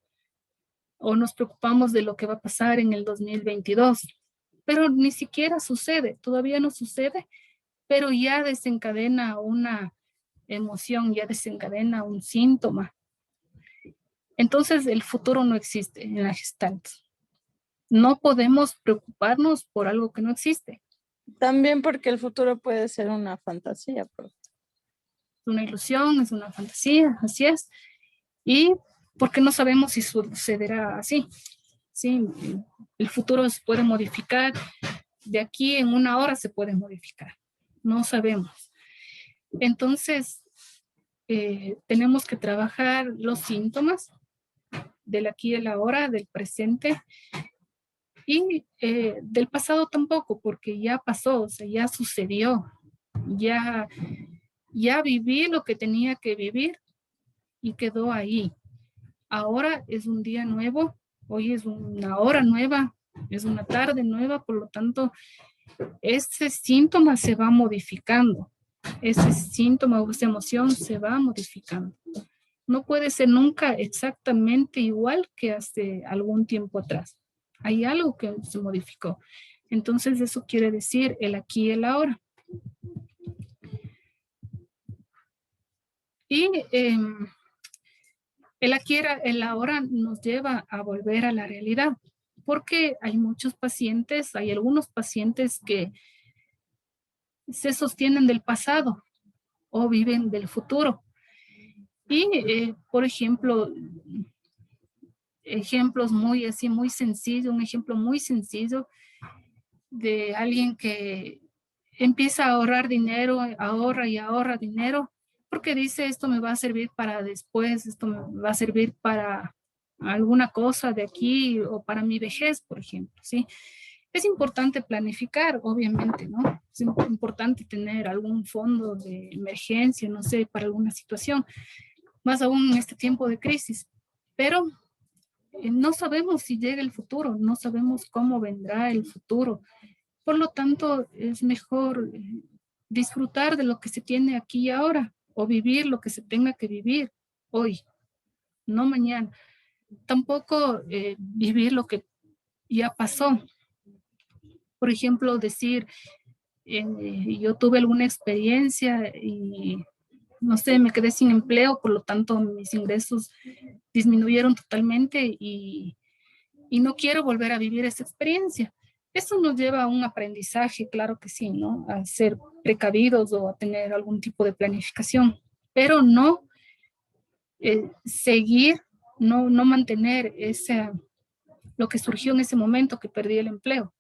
o nos preocupamos de lo que va a pasar en el 2022. Pero ni siquiera sucede, todavía no sucede, pero ya desencadena una emoción, ya desencadena un síntoma. Entonces el futuro no existe en la Gestalt. No podemos preocuparnos por algo que no existe. También porque el futuro puede ser una fantasía, profe. Es una ilusión, es una fantasía, así es. Y porque no sabemos si sucederá así. Sí, el futuro se puede modificar, de aquí en 1 hora se puede modificar. No sabemos. Entonces, tenemos que trabajar los síntomas del aquí y el ahora, del presente, y del pasado tampoco, porque ya pasó, o sea, ya sucedió, ya viví lo que tenía que vivir y quedó ahí. Ahora es un día nuevo, hoy es una hora nueva, es una tarde nueva, por lo tanto, ese síntoma se va modificando, ese síntoma o esa emoción se va modificando. No puede ser nunca exactamente igual que hace algún tiempo atrás. Hay algo que se modificó. Entonces eso quiere decir el aquí y el ahora. Y el aquí y el ahora nos lleva a volver a la realidad, porque hay muchos pacientes, hay algunos pacientes que se sostienen del pasado o viven del futuro. Y, por ejemplo, ejemplos muy así, muy sencillos, un ejemplo muy sencillo de alguien que empieza a ahorrar dinero, ahorra y ahorra dinero, porque dice esto me va a servir para después, esto me va a servir para alguna cosa de aquí o para mi vejez, por ejemplo, ¿sí? Es importante planificar, obviamente, ¿no? Es importante tener algún fondo de emergencia, no sé, para alguna situación, más aún en este tiempo de crisis, pero no sabemos si llega el futuro, no sabemos cómo vendrá el futuro. Por lo tanto, es mejor disfrutar de lo que se tiene aquí y ahora, o vivir lo que se tenga que vivir hoy, no mañana. Tampoco vivir lo que ya pasó. Por ejemplo, decir, yo tuve alguna experiencia y no sé, me quedé sin empleo, por lo tanto mis ingresos disminuyeron totalmente y no quiero volver a vivir esa experiencia. Eso nos lleva a un aprendizaje, claro que sí, ¿no? A ser precavidos o a tener algún tipo de planificación, pero no seguir, no mantener lo que surgió en ese momento que perdí el empleo,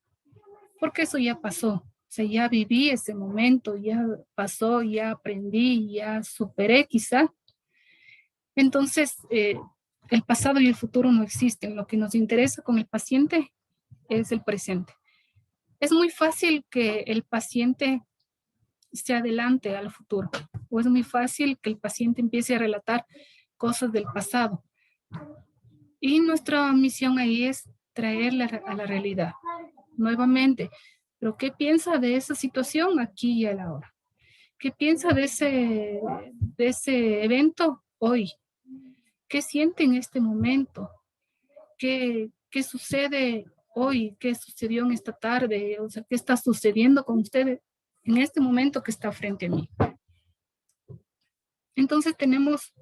porque eso ya pasó. O sea, ya viví ese momento, ya pasó, ya aprendí, ya superé quizá. Entonces, el pasado y el futuro no existen. Lo que nos interesa con el paciente es el presente. Es muy fácil que el paciente se adelante al futuro, o es muy fácil que el paciente empiece a relatar cosas del pasado. Y nuestra misión ahí es traerla a la realidad. Nuevamente, pero ¿qué piensa de esa situación aquí y a la hora? ¿Qué piensa de ese evento hoy? ¿Qué siente en este momento? ¿Qué sucede hoy? ¿Qué sucedió en esta tarde? O sea, ¿qué está sucediendo con usted en este momento que está frente a mí? Entonces tenemos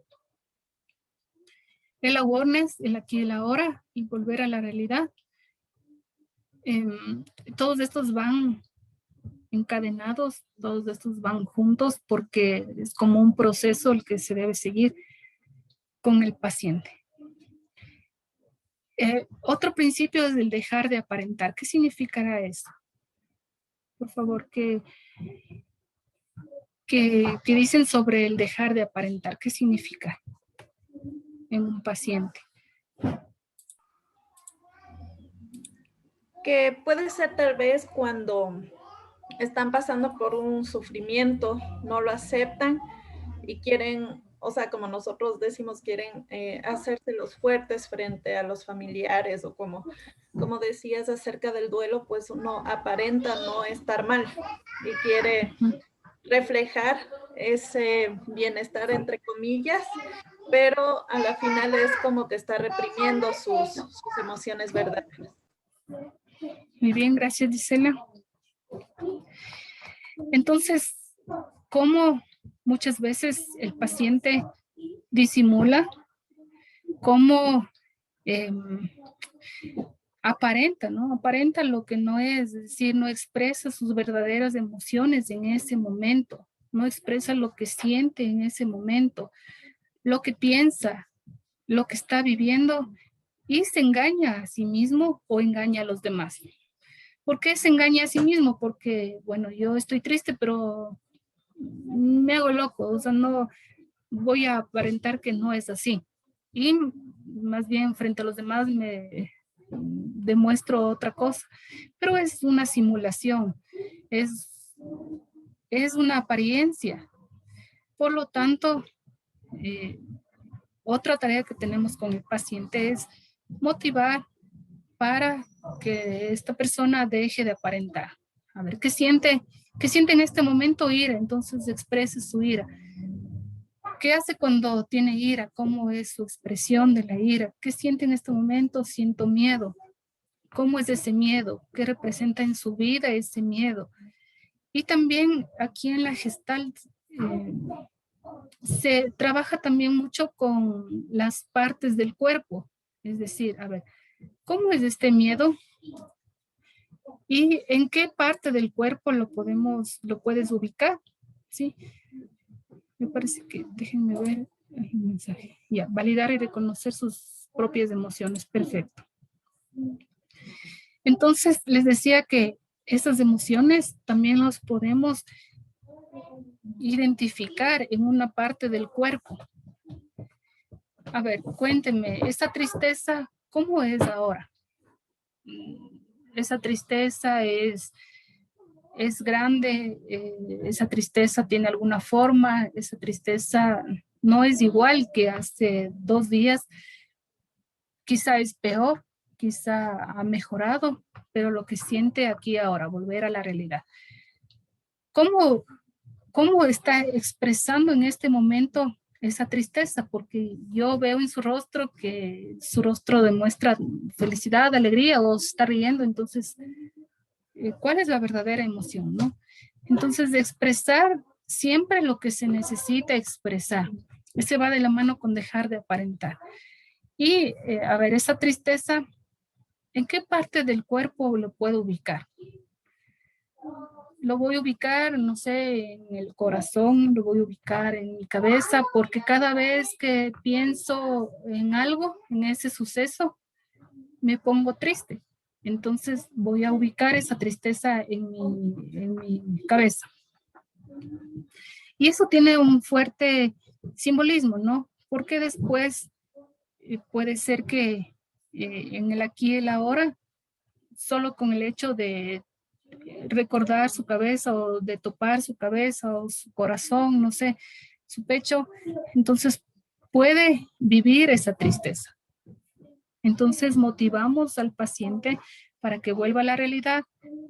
el awareness, el aquí y el ahora, y volver a la realidad. Todos estos van encadenados, todos estos van juntos porque es como un proceso el que se debe seguir con el paciente. Otro principio es el dejar de aparentar. ¿Qué significará eso? Por favor, ¿qué dicen sobre el dejar de aparentar? ¿Qué significa en un paciente? Que puede ser tal vez cuando están pasando por un sufrimiento, no lo aceptan y quieren, o sea, como nosotros decimos, quieren hacerse los fuertes frente a los familiares o como decías acerca del duelo, pues uno aparenta no estar mal y quiere reflejar ese bienestar entre comillas, pero a la final es como que está reprimiendo sus emociones verdaderas. Muy bien, gracias, Gisela. Entonces, ¿cómo muchas veces el paciente disimula? ¿Cómo aparenta, ¿no? Aparenta lo que no es decir, no expresa sus verdaderas emociones en ese momento, no expresa lo que siente en ese momento, lo que piensa, lo que está viviendo y se engaña a sí mismo o engaña a los demás. ¿Por qué se engaña a sí mismo? Porque, bueno, yo estoy triste, pero me hago loco, o sea, no voy a aparentar que no es así. Y más bien frente a los demás me demuestro otra cosa, pero es una simulación, es una apariencia. Por lo tanto, otra tarea que tenemos con el paciente es motivar para que esta persona deje de aparentar. A ver, ¿qué siente en este momento ira? Entonces exprese su ira. ¿Qué hace cuando tiene ira? ¿Cómo es su expresión de la ira? ¿Qué siente en este momento? Siento miedo. ¿Cómo es ese miedo? ¿Qué representa en su vida ese miedo? Y también aquí en la Gestalt se trabaja también mucho con las partes del cuerpo. Es decir, a ver, ¿cómo es este miedo? ¿Y en qué parte del cuerpo lo puedes ubicar? ¿Sí? Me parece que, déjenme ver el mensaje. Ya, validar y reconocer sus propias emociones. Perfecto. Entonces, les decía que esas emociones también las podemos identificar en una parte del cuerpo. A ver, cuéntenme, esa tristeza, ¿cómo es ahora? Esa tristeza es grande, esa tristeza tiene alguna forma, esa tristeza no es igual que hace 2 días, quizá es peor, quizá ha mejorado, pero lo que siente aquí ahora, volver a la realidad. ¿Cómo está expresando en este momento esa tristeza? Porque yo veo en su rostro que su rostro demuestra felicidad, alegría o se está riendo, entonces, ¿cuál es la verdadera emoción, no? Entonces, de expresar siempre lo que se necesita expresar. Ese va de la mano con dejar de aparentar. Y, a ver, esa tristeza, ¿en qué parte del cuerpo lo puedo ubicar? Lo voy a ubicar, no sé, en el corazón, lo voy a ubicar en mi cabeza, porque cada vez que pienso en algo, en ese suceso, me pongo triste. Entonces voy a ubicar esa tristeza en mi cabeza. Y eso tiene un fuerte simbolismo, ¿no? Porque después puede ser que en el aquí y el ahora, solo con el hecho de recordar su cabeza o de topar su cabeza o su corazón, no sé, su pecho, entonces puede vivir esa tristeza. Entonces motivamos al paciente para que vuelva a la realidad,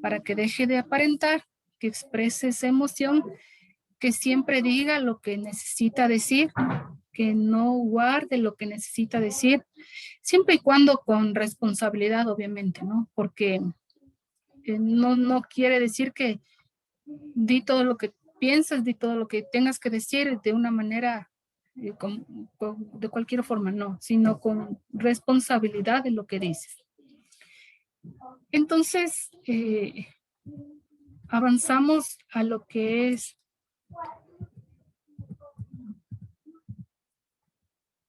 para que deje de aparentar, que exprese esa emoción, que siempre diga lo que necesita decir, que no guarde lo que necesita decir, siempre y cuando con responsabilidad, obviamente, ¿no? Porque no quiere decir que di todo lo que piensas, di todo lo que tengas que decir de una manera, de cualquier forma, no, sino con responsabilidad de lo que dices. Entonces, avanzamos a lo que es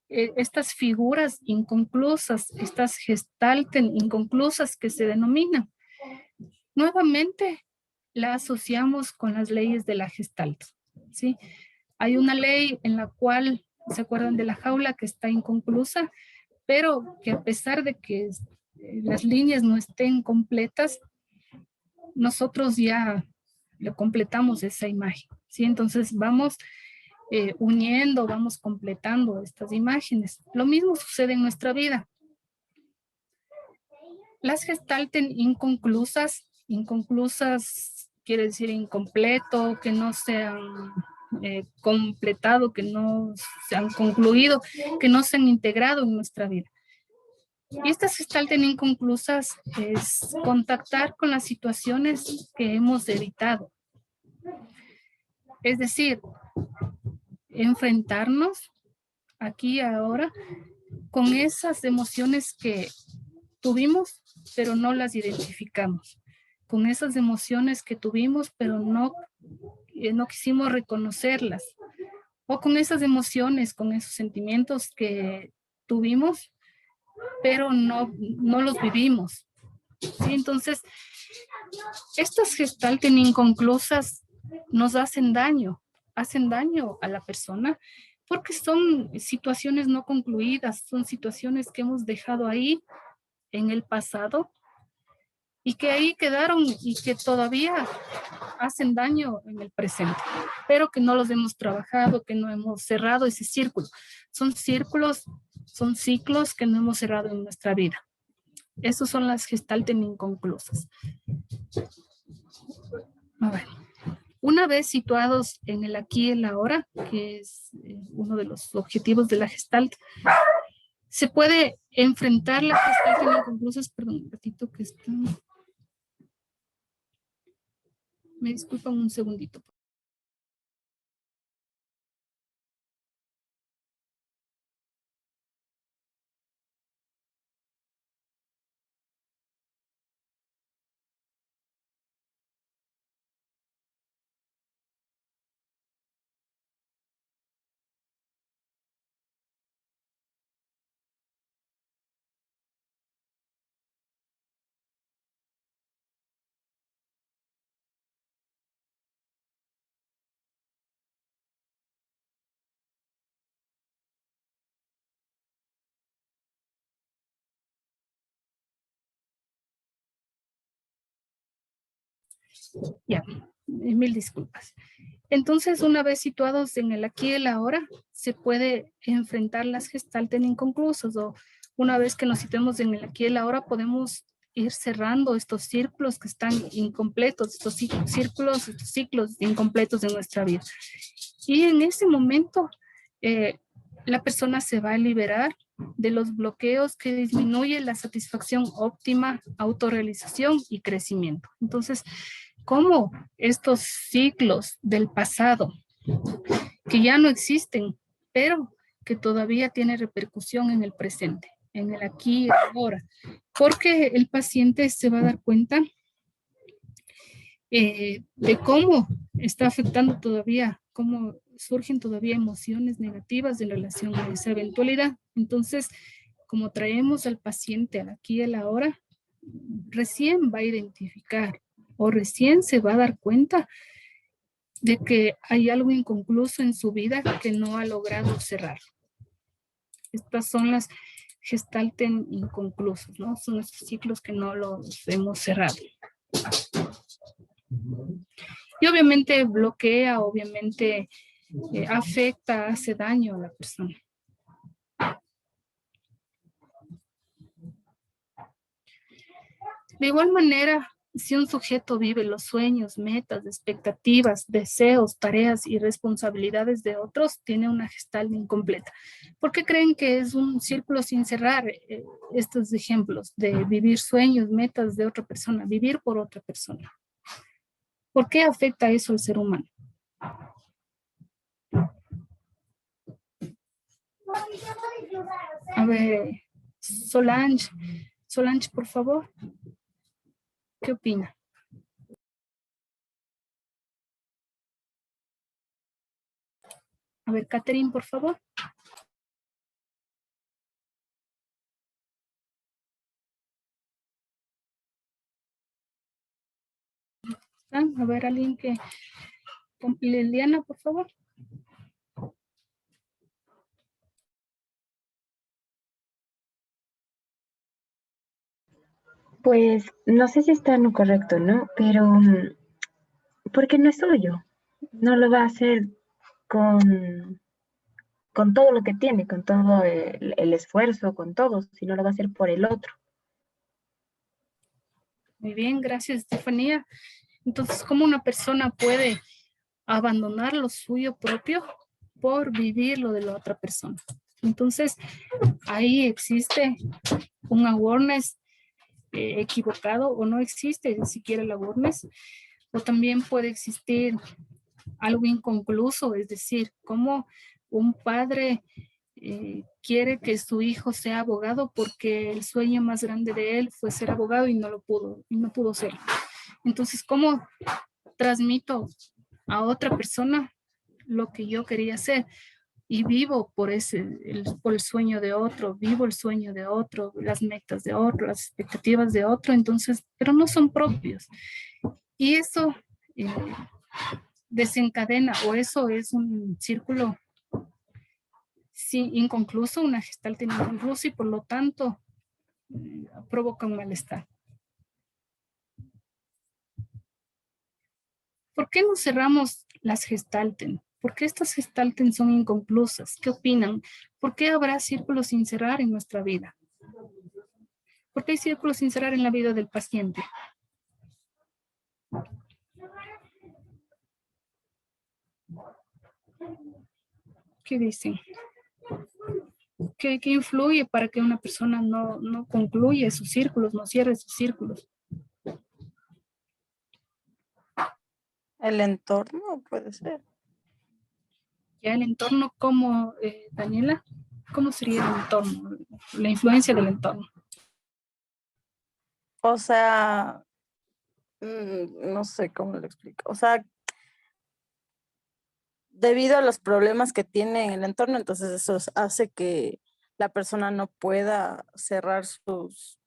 estas figuras inconclusas, estas gestalten inconclusas que se denominan. Nuevamente la asociamos con las leyes de la Gestalt, ¿sí? Hay una ley en la cual, ¿se acuerdan de la jaula que está inconclusa? Pero que a pesar de que las líneas no estén completas, nosotros ya le completamos esa imagen, ¿sí? Entonces vamos uniendo, vamos completando estas imágenes. Lo mismo sucede en nuestra vida. Las gestalten inconclusas quiere decir incompleto, que no se han completado, que no se han concluido, que no se han integrado en nuestra vida. Y estas gestalten inconclusas es contactar con las situaciones que hemos evitado. Es decir, enfrentarnos aquí ahora con esas emociones que tuvimos, pero no las identificamos. Con esas emociones que tuvimos, pero no quisimos reconocerlas. O con esas emociones, con esos sentimientos que tuvimos, pero no los vivimos. ¿Sí? Entonces, estas gestalten inconclusas nos hacen daño a la persona, porque son situaciones no concluidas, son situaciones que hemos dejado ahí en el pasado y que ahí quedaron y que todavía hacen daño en el presente, pero que no los hemos trabajado, que no hemos cerrado ese círculo. Son círculos, son ciclos que no hemos cerrado en nuestra vida. Esas son las gestalten inconclusas. A ver. Una vez situados en el aquí y el ahora, que es uno de los objetivos de la Gestalt, se puede enfrentar la Gestalt inconclusas. Perdón, un ratito que está. Me disculpan un segundito. Ya, mil disculpas. Entonces, una vez situados en el aquí y el ahora, se puede enfrentar las gestalten inconclusas, o una vez que nos situemos en el aquí y el ahora, podemos ir cerrando estos círculos que están incompletos, estos círculos, estos ciclos incompletos de nuestra vida. Y en ese momento, la persona se va a liberar de los bloqueos que disminuyen la satisfacción óptima, autorrealización y crecimiento. Entonces, cómo estos ciclos del pasado, que ya no existen, pero que todavía tiene repercusión en el presente, en el aquí y ahora, porque el paciente se va a dar cuenta de cómo está afectando todavía, cómo surgen todavía emociones negativas en relación a esa eventualidad. Entonces, como traemos al paciente al aquí y al ahora, recién va a identificar o recién se va a dar cuenta de que hay algo inconcluso en su vida que no ha logrado cerrar. Estas son las gestalten inconclusos, ¿no? Son estos ciclos que no los hemos cerrado. Y obviamente bloquea, obviamente afecta, hace daño a la persona. De igual manera, Si un sujeto vive los sueños, metas, expectativas, deseos, tareas y responsabilidades de otros, tiene una gestalt incompleta. ¿Por qué creen que es un círculo sin cerrar estos ejemplos de vivir sueños, metas de otra persona, vivir por otra persona? ¿Por qué afecta eso al ser humano? A ver, Solange, por favor, ¿qué opina? A ver, Catherine, por favor. A ver, alguien que... Liliana, por favor. Pues no sé si está en lo correcto, ¿no? Pero porque no es suyo. No lo va a hacer con todo lo que tiene, con todo el esfuerzo, con todo, sino lo va a hacer por el otro. Muy bien, gracias, Estefanía. Entonces, ¿cómo una persona puede abandonar lo suyo propio por vivir lo de la otra persona? Entonces, ahí existe un awareness equivocado o no existe ni siquiera el awareness, o también puede existir algo inconcluso, es decir, como un padre quiere que su hijo sea abogado porque el sueño más grande de él fue ser abogado y no pudo ser. Entonces, ¿cómo transmito a otra persona lo que yo quería hacer? Y vivo por por el sueño de otro, vivo el sueño de otro, las metas de otro, las expectativas de otro, entonces, pero no son propios. Y eso desencadena, o eso es un círculo sí, inconcluso, una gestalt inconclusa, y por lo tanto provoca un malestar. ¿Por qué no cerramos las gestalten? ¿Por qué estas gestalten son inconclusas? ¿Qué opinan? ¿Por qué habrá círculos sin cerrar en nuestra vida? ¿Por qué hay círculos sin cerrar en la vida del paciente? ¿Qué dicen? ¿Qué influye para que una persona no concluya sus círculos, no cierre sus círculos? El entorno puede ser. Ya el entorno, ¿cómo, Daniela? ¿Cómo sería el entorno? La influencia del entorno. O sea, no sé cómo lo explico. O sea, debido a los problemas que tiene en el entorno, entonces eso hace que la persona no pueda cerrar sus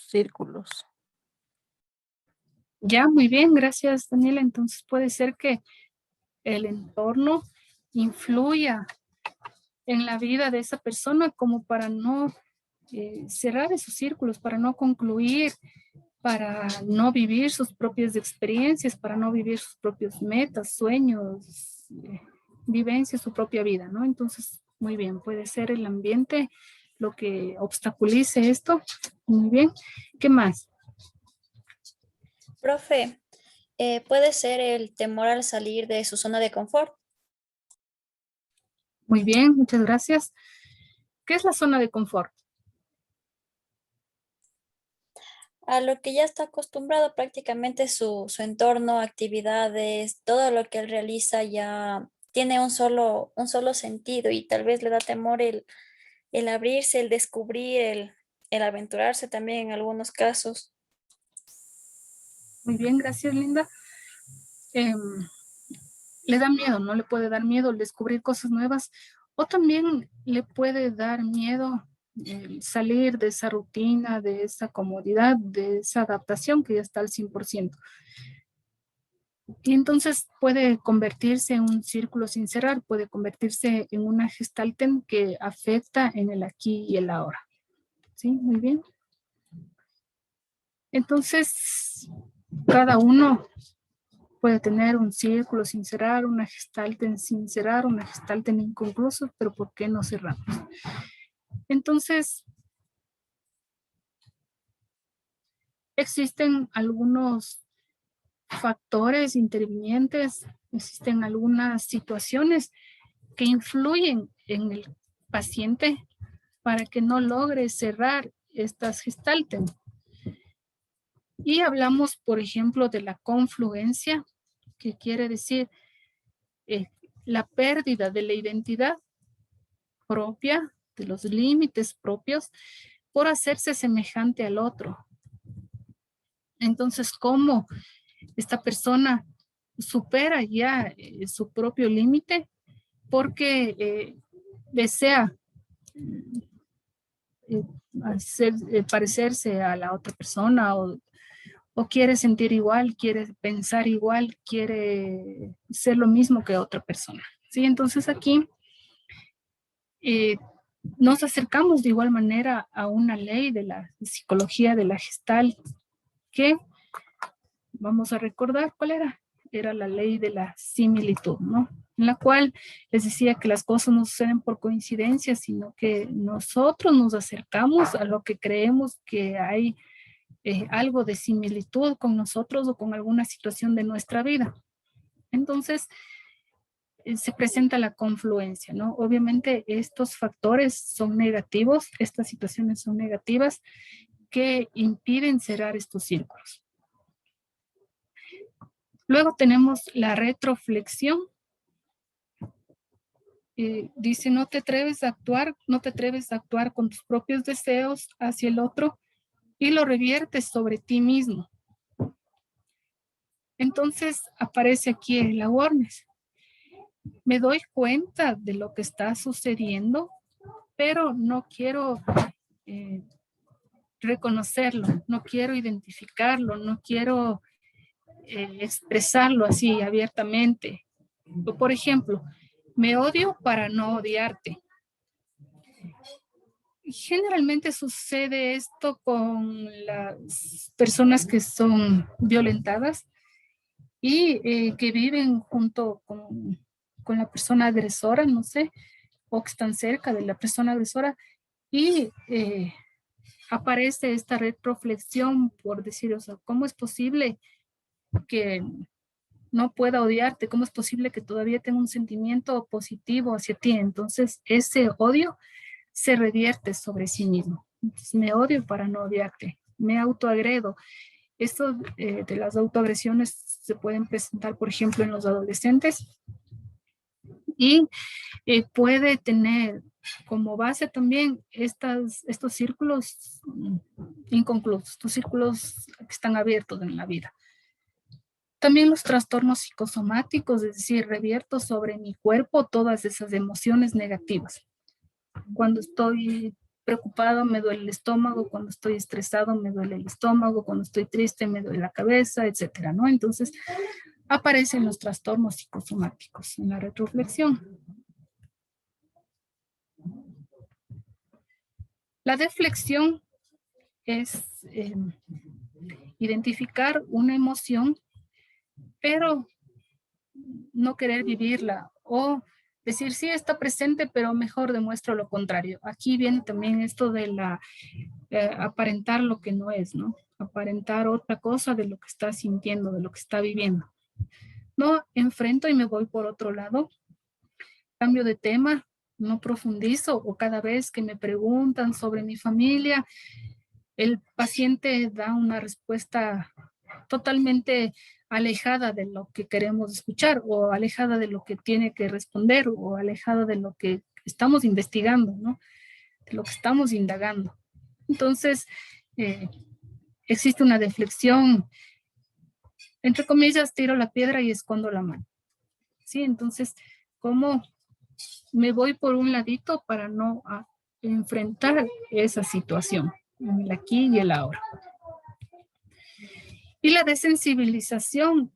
círculos. Ya, muy bien, gracias, Daniela. Entonces puede ser que el entorno influya en la vida de esa persona como para no cerrar esos círculos, para no concluir, para no vivir sus propias experiencias, para no vivir sus propios metas, sueños, vivencias, su propia vida, ¿no? Entonces, muy bien, puede ser el ambiente lo que obstaculice esto. Muy bien. ¿Qué más? Profe, puede ser el temor al salir de su zona de confort. Muy bien, muchas gracias. ¿Qué es la zona de confort? A lo que ya está acostumbrado prácticamente su entorno, actividades, todo lo que él realiza ya tiene un solo sentido y tal vez le da temor el abrirse, el descubrir, el aventurarse también en algunos casos. Muy bien, gracias, Linda. Le da miedo, ¿no? Le puede dar miedo el descubrir cosas nuevas, o también le puede dar miedo el salir de esa rutina, de esa comodidad, de esa adaptación que ya está al 100%. Y entonces puede convertirse en un círculo sin cerrar, puede convertirse en una gestalten que afecta en el aquí y el ahora. ¿Sí? Muy bien. Entonces, cada uno puede tener un círculo sin cerrar, una gestalten sin cerrar, una gestalten inconclusa, pero ¿por qué no cerramos? Entonces, existen algunos factores intervinientes, existen algunas situaciones que influyen en el paciente para que no logre cerrar estas gestalten. Y hablamos, por ejemplo, de la confluencia, que quiere decir la pérdida de la identidad propia, de los límites propios, por hacerse semejante al otro. Entonces, ¿cómo esta persona supera ya su propio límite? Porque desea parecerse a la otra persona o quiere sentir igual, quiere pensar igual, quiere ser lo mismo que otra persona. ¿Sí? Entonces aquí nos acercamos de igual manera a una ley de la psicología de la Gestalt que vamos a recordar cuál era. Era la ley de la similitud, ¿no? En la cual les decía que las cosas no suceden por coincidencia, sino que nosotros nos acercamos a lo que creemos que hay algo de similitud con nosotros o con alguna situación de nuestra vida. Entonces, se presenta la confluencia, ¿no? Obviamente estos factores son negativos, estas situaciones son negativas que impiden cerrar estos círculos. Luego tenemos la retroflexión. Dice, no te atreves a actuar con tus propios deseos hacia el otro y lo reviertes sobre ti mismo. Entonces aparece aquí el awareness. Me doy cuenta de lo que está sucediendo, pero no quiero reconocerlo, no quiero identificarlo, no quiero expresarlo así abiertamente. Por ejemplo, me odio para no odiarte. Generalmente sucede esto con las personas que son violentadas y que viven junto con la persona agresora, no sé, o que están cerca de la persona agresora y aparece esta retroflexión por decir, o sea, ¿cómo es posible que no pueda odiarte? ¿Cómo es posible que todavía tenga un sentimiento positivo hacia ti? Entonces, ese odio se revierte sobre sí mismo. Entonces, me odio para no odiarte, me autoagredo. Esto de las autoagresiones se pueden presentar, por ejemplo, en los adolescentes y puede tener como base también estos círculos inconclusos, estos círculos que están abiertos en la vida. También los trastornos psicosomáticos, es decir, revierto sobre mi cuerpo todas esas emociones negativas. Cuando estoy preocupado me duele el estómago, cuando estoy estresado me duele el estómago, cuando estoy triste me duele la cabeza, etcétera, ¿no? Entonces, aparecen los trastornos psicosomáticos en la retroflexión. La deflexión es identificar una emoción, pero no querer vivirla o decir, sí, está presente, pero mejor demuestro lo contrario. Aquí viene también esto de la aparentar lo que no es, ¿no? Aparentar otra cosa de lo que está sintiendo, de lo que está viviendo. No enfrento y me voy por otro lado. Cambio de tema, no profundizo, o cada vez que me preguntan sobre mi familia, el paciente da una respuesta totalmente alejada de lo que queremos escuchar o alejada de lo que tiene que responder o alejada de lo que estamos investigando, ¿no? De lo que estamos indagando. Entonces, existe una deflexión, entre comillas, tiro la piedra y escondo la mano. ¿Sí? Entonces, ¿cómo me voy por un ladito para no enfrentar esa situación en el aquí y el ahora? Y la desensibilización,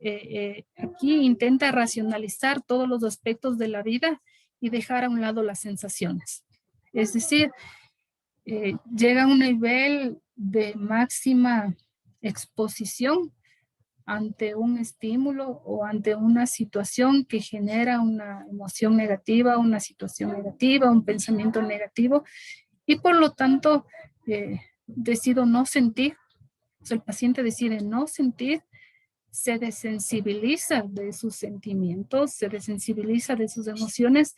aquí intenta racionalizar todos los aspectos de la vida y dejar a un lado las sensaciones. Es decir, llega a un nivel de máxima exposición ante un estímulo o ante una situación que genera una emoción negativa, una situación negativa, un pensamiento negativo, y por lo tanto decido no sentir, O sea, el paciente decide no sentir, se desensibiliza de sus sentimientos, se desensibiliza de sus emociones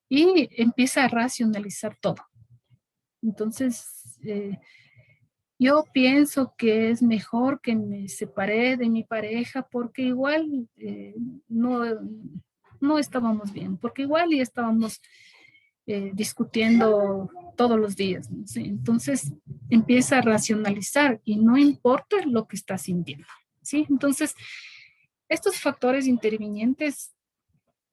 y empieza a racionalizar todo. Entonces, yo pienso que es mejor que me separé de mi pareja porque igual no estábamos bien, porque igual ya estábamos discutiendo todos los días, ¿no? Sí, entonces empieza a racionalizar y no importa lo que está sintiendo, ¿sí? Entonces, estos factores intervinientes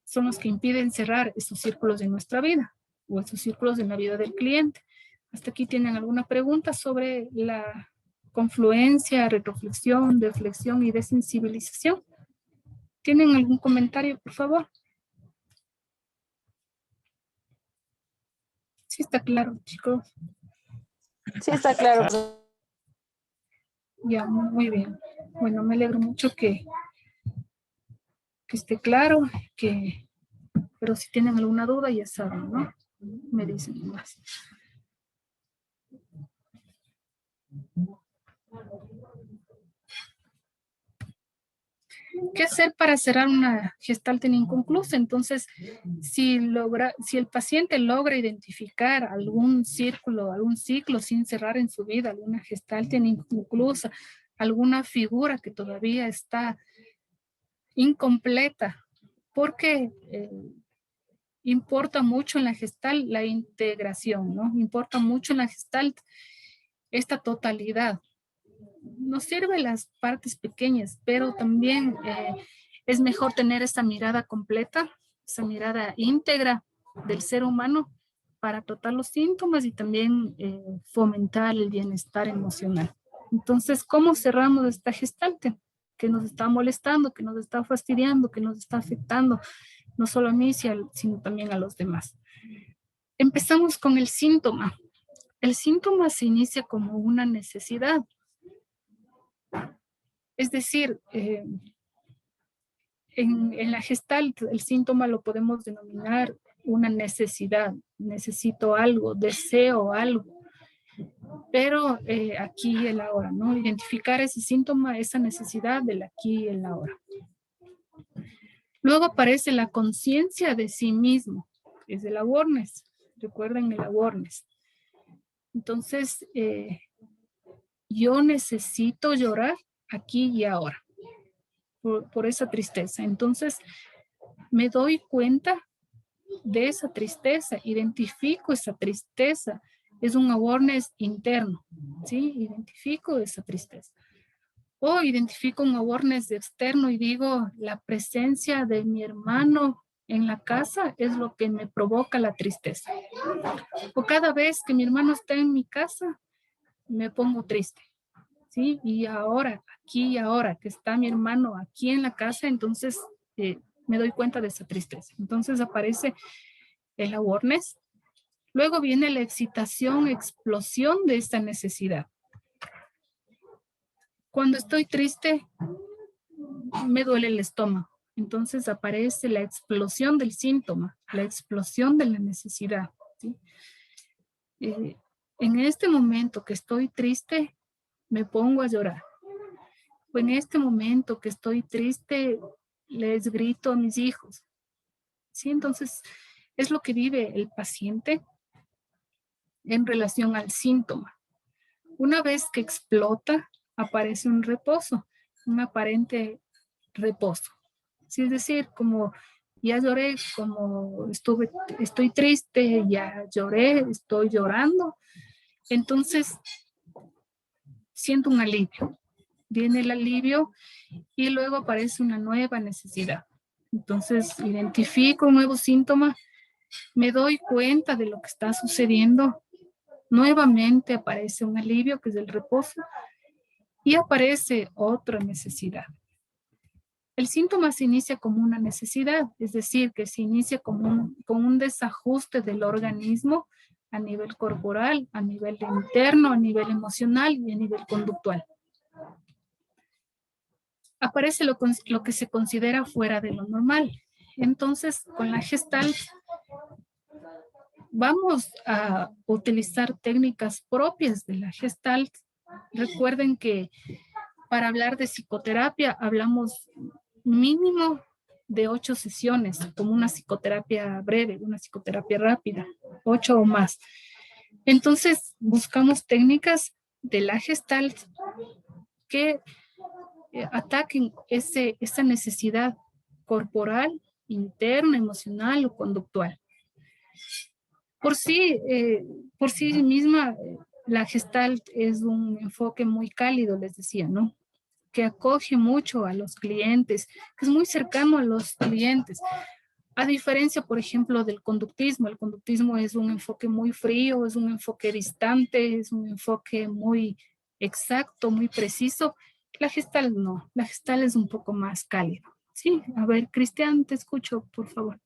son los que impiden cerrar esos círculos de nuestra vida o esos círculos en la vida del cliente. ¿Hasta aquí tienen alguna pregunta sobre la confluencia, retroflexión, deflexión y desensibilización? ¿Tienen algún comentario, por favor? Sí está claro, chicos. Sí, está claro. Ya, muy bien. Bueno, me alegro mucho que esté claro, pero si tienen alguna duda ya saben, ¿no? Me dicen más. ¿Qué hacer para cerrar una gestalt inconclusa? Entonces, si el paciente logra identificar algún círculo, algún ciclo sin cerrar en su vida, alguna gestalt inconclusa, alguna figura que todavía está incompleta, porque importa mucho en la gestalt la integración, ¿no? Importa mucho en la gestalt esta totalidad. Nos sirven las partes pequeñas, pero también es mejor tener esta mirada completa, esa mirada íntegra del ser humano para tratar los síntomas y también fomentar el bienestar emocional. Entonces, ¿cómo cerramos esta gestante? Que nos está molestando, que nos está fastidiando, que nos está afectando, no solo a mí, sino también a los demás. Empezamos con el síntoma. El síntoma se inicia como una necesidad. Es decir, en la gestalt el síntoma lo podemos denominar una necesidad. Necesito algo, deseo algo. Pero aquí y el ahora, ¿no? Identificar ese síntoma, esa necesidad del aquí y el ahora. Luego aparece la conciencia de sí mismo, es el awareness. Recuerden el awareness. Entonces, yo necesito llorar aquí y ahora por esa tristeza. Entonces, me doy cuenta de esa tristeza, identifico esa tristeza. Es un awareness interno, ¿sí? Identifico esa tristeza. O identifico un awareness externo y digo, la presencia de mi hermano en la casa es lo que me provoca la tristeza. O cada vez que mi hermano está en mi casa, me pongo triste, ¿sí? Y ahora, aquí y ahora, que está mi hermano aquí en la casa, entonces me doy cuenta de esa tristeza. Entonces aparece el awareness. Luego viene la excitación, explosión de esta necesidad. Cuando estoy triste, me duele el estómago. Entonces aparece la explosión del síntoma, la explosión de la necesidad, ¿sí? En este momento que estoy triste, me pongo a llorar. O en este momento que estoy triste, les grito a mis hijos. ¿Sí? Entonces, es lo que vive el paciente en relación al síntoma. Una vez que explota, aparece un reposo, un aparente reposo. ¿Sí? Es decir, como ya lloré, como estoy triste, ya lloré, estoy llorando, entonces siento un alivio. Viene el alivio y luego aparece una nueva necesidad. Entonces identifico un nuevo síntoma, me doy cuenta de lo que está sucediendo, nuevamente aparece un alivio que es el reposo y aparece otra necesidad. El síntoma se inicia como una necesidad, es decir, que se inicia con un desajuste del organismo a nivel corporal, a nivel interno, a nivel emocional y a nivel conductual. Aparece lo que se considera fuera de lo normal. Entonces, con la Gestalt, vamos a utilizar técnicas propias de la Gestalt Recuerden que para hablar de psicoterapia hablamos mínimo de 8 sesiones, como una psicoterapia breve, una psicoterapia rápida, 8 o más. Entonces, buscamos técnicas de la Gestalt que ataquen esa necesidad corporal, interna, emocional o conductual. Por sí misma, la Gestalt es un enfoque muy cálido, les decía, ¿no? Que acoge mucho a los clientes, que es muy cercano a los clientes. A diferencia, por ejemplo, del conductismo. El conductismo es un enfoque muy frío, es un enfoque distante, es un enfoque muy exacto, muy preciso. La Gestalt no, la Gestalt es un poco más cálido. Sí, a ver, Cristian, te escucho, por favor.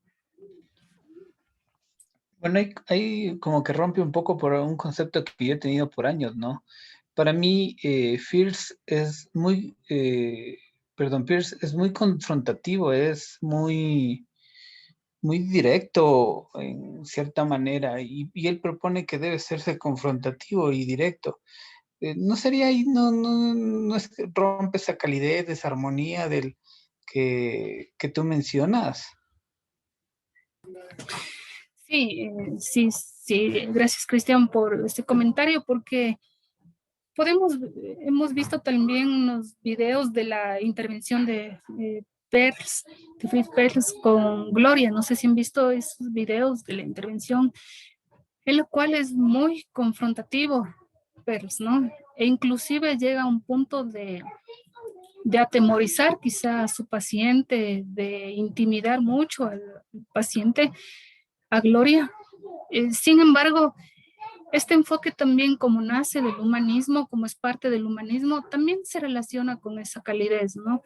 Bueno, hay como que rompe un poco por un concepto que yo he tenido por años, ¿no? Para mí, Pierce es muy confrontativo, es muy directo en cierta manera, y él propone que debe serse confrontativo y directo. ¿No sería ahí, no es que rompe esa calidez, esa armonía del que tú mencionas? Sí, sí, gracias Cristian por este comentario, porque hemos visto también unos videos de la intervención de Perls, de Fritz Perls con Gloria. No sé si han visto esos videos de la intervención, en lo cual es muy confrontativo Perls, ¿no? E inclusive llega a un punto de atemorizar quizá a su paciente, de intimidar mucho al paciente, a Gloria. Sin embargo, este enfoque también, como nace del humanismo, como es parte del humanismo, también se relaciona con esa calidez, ¿no?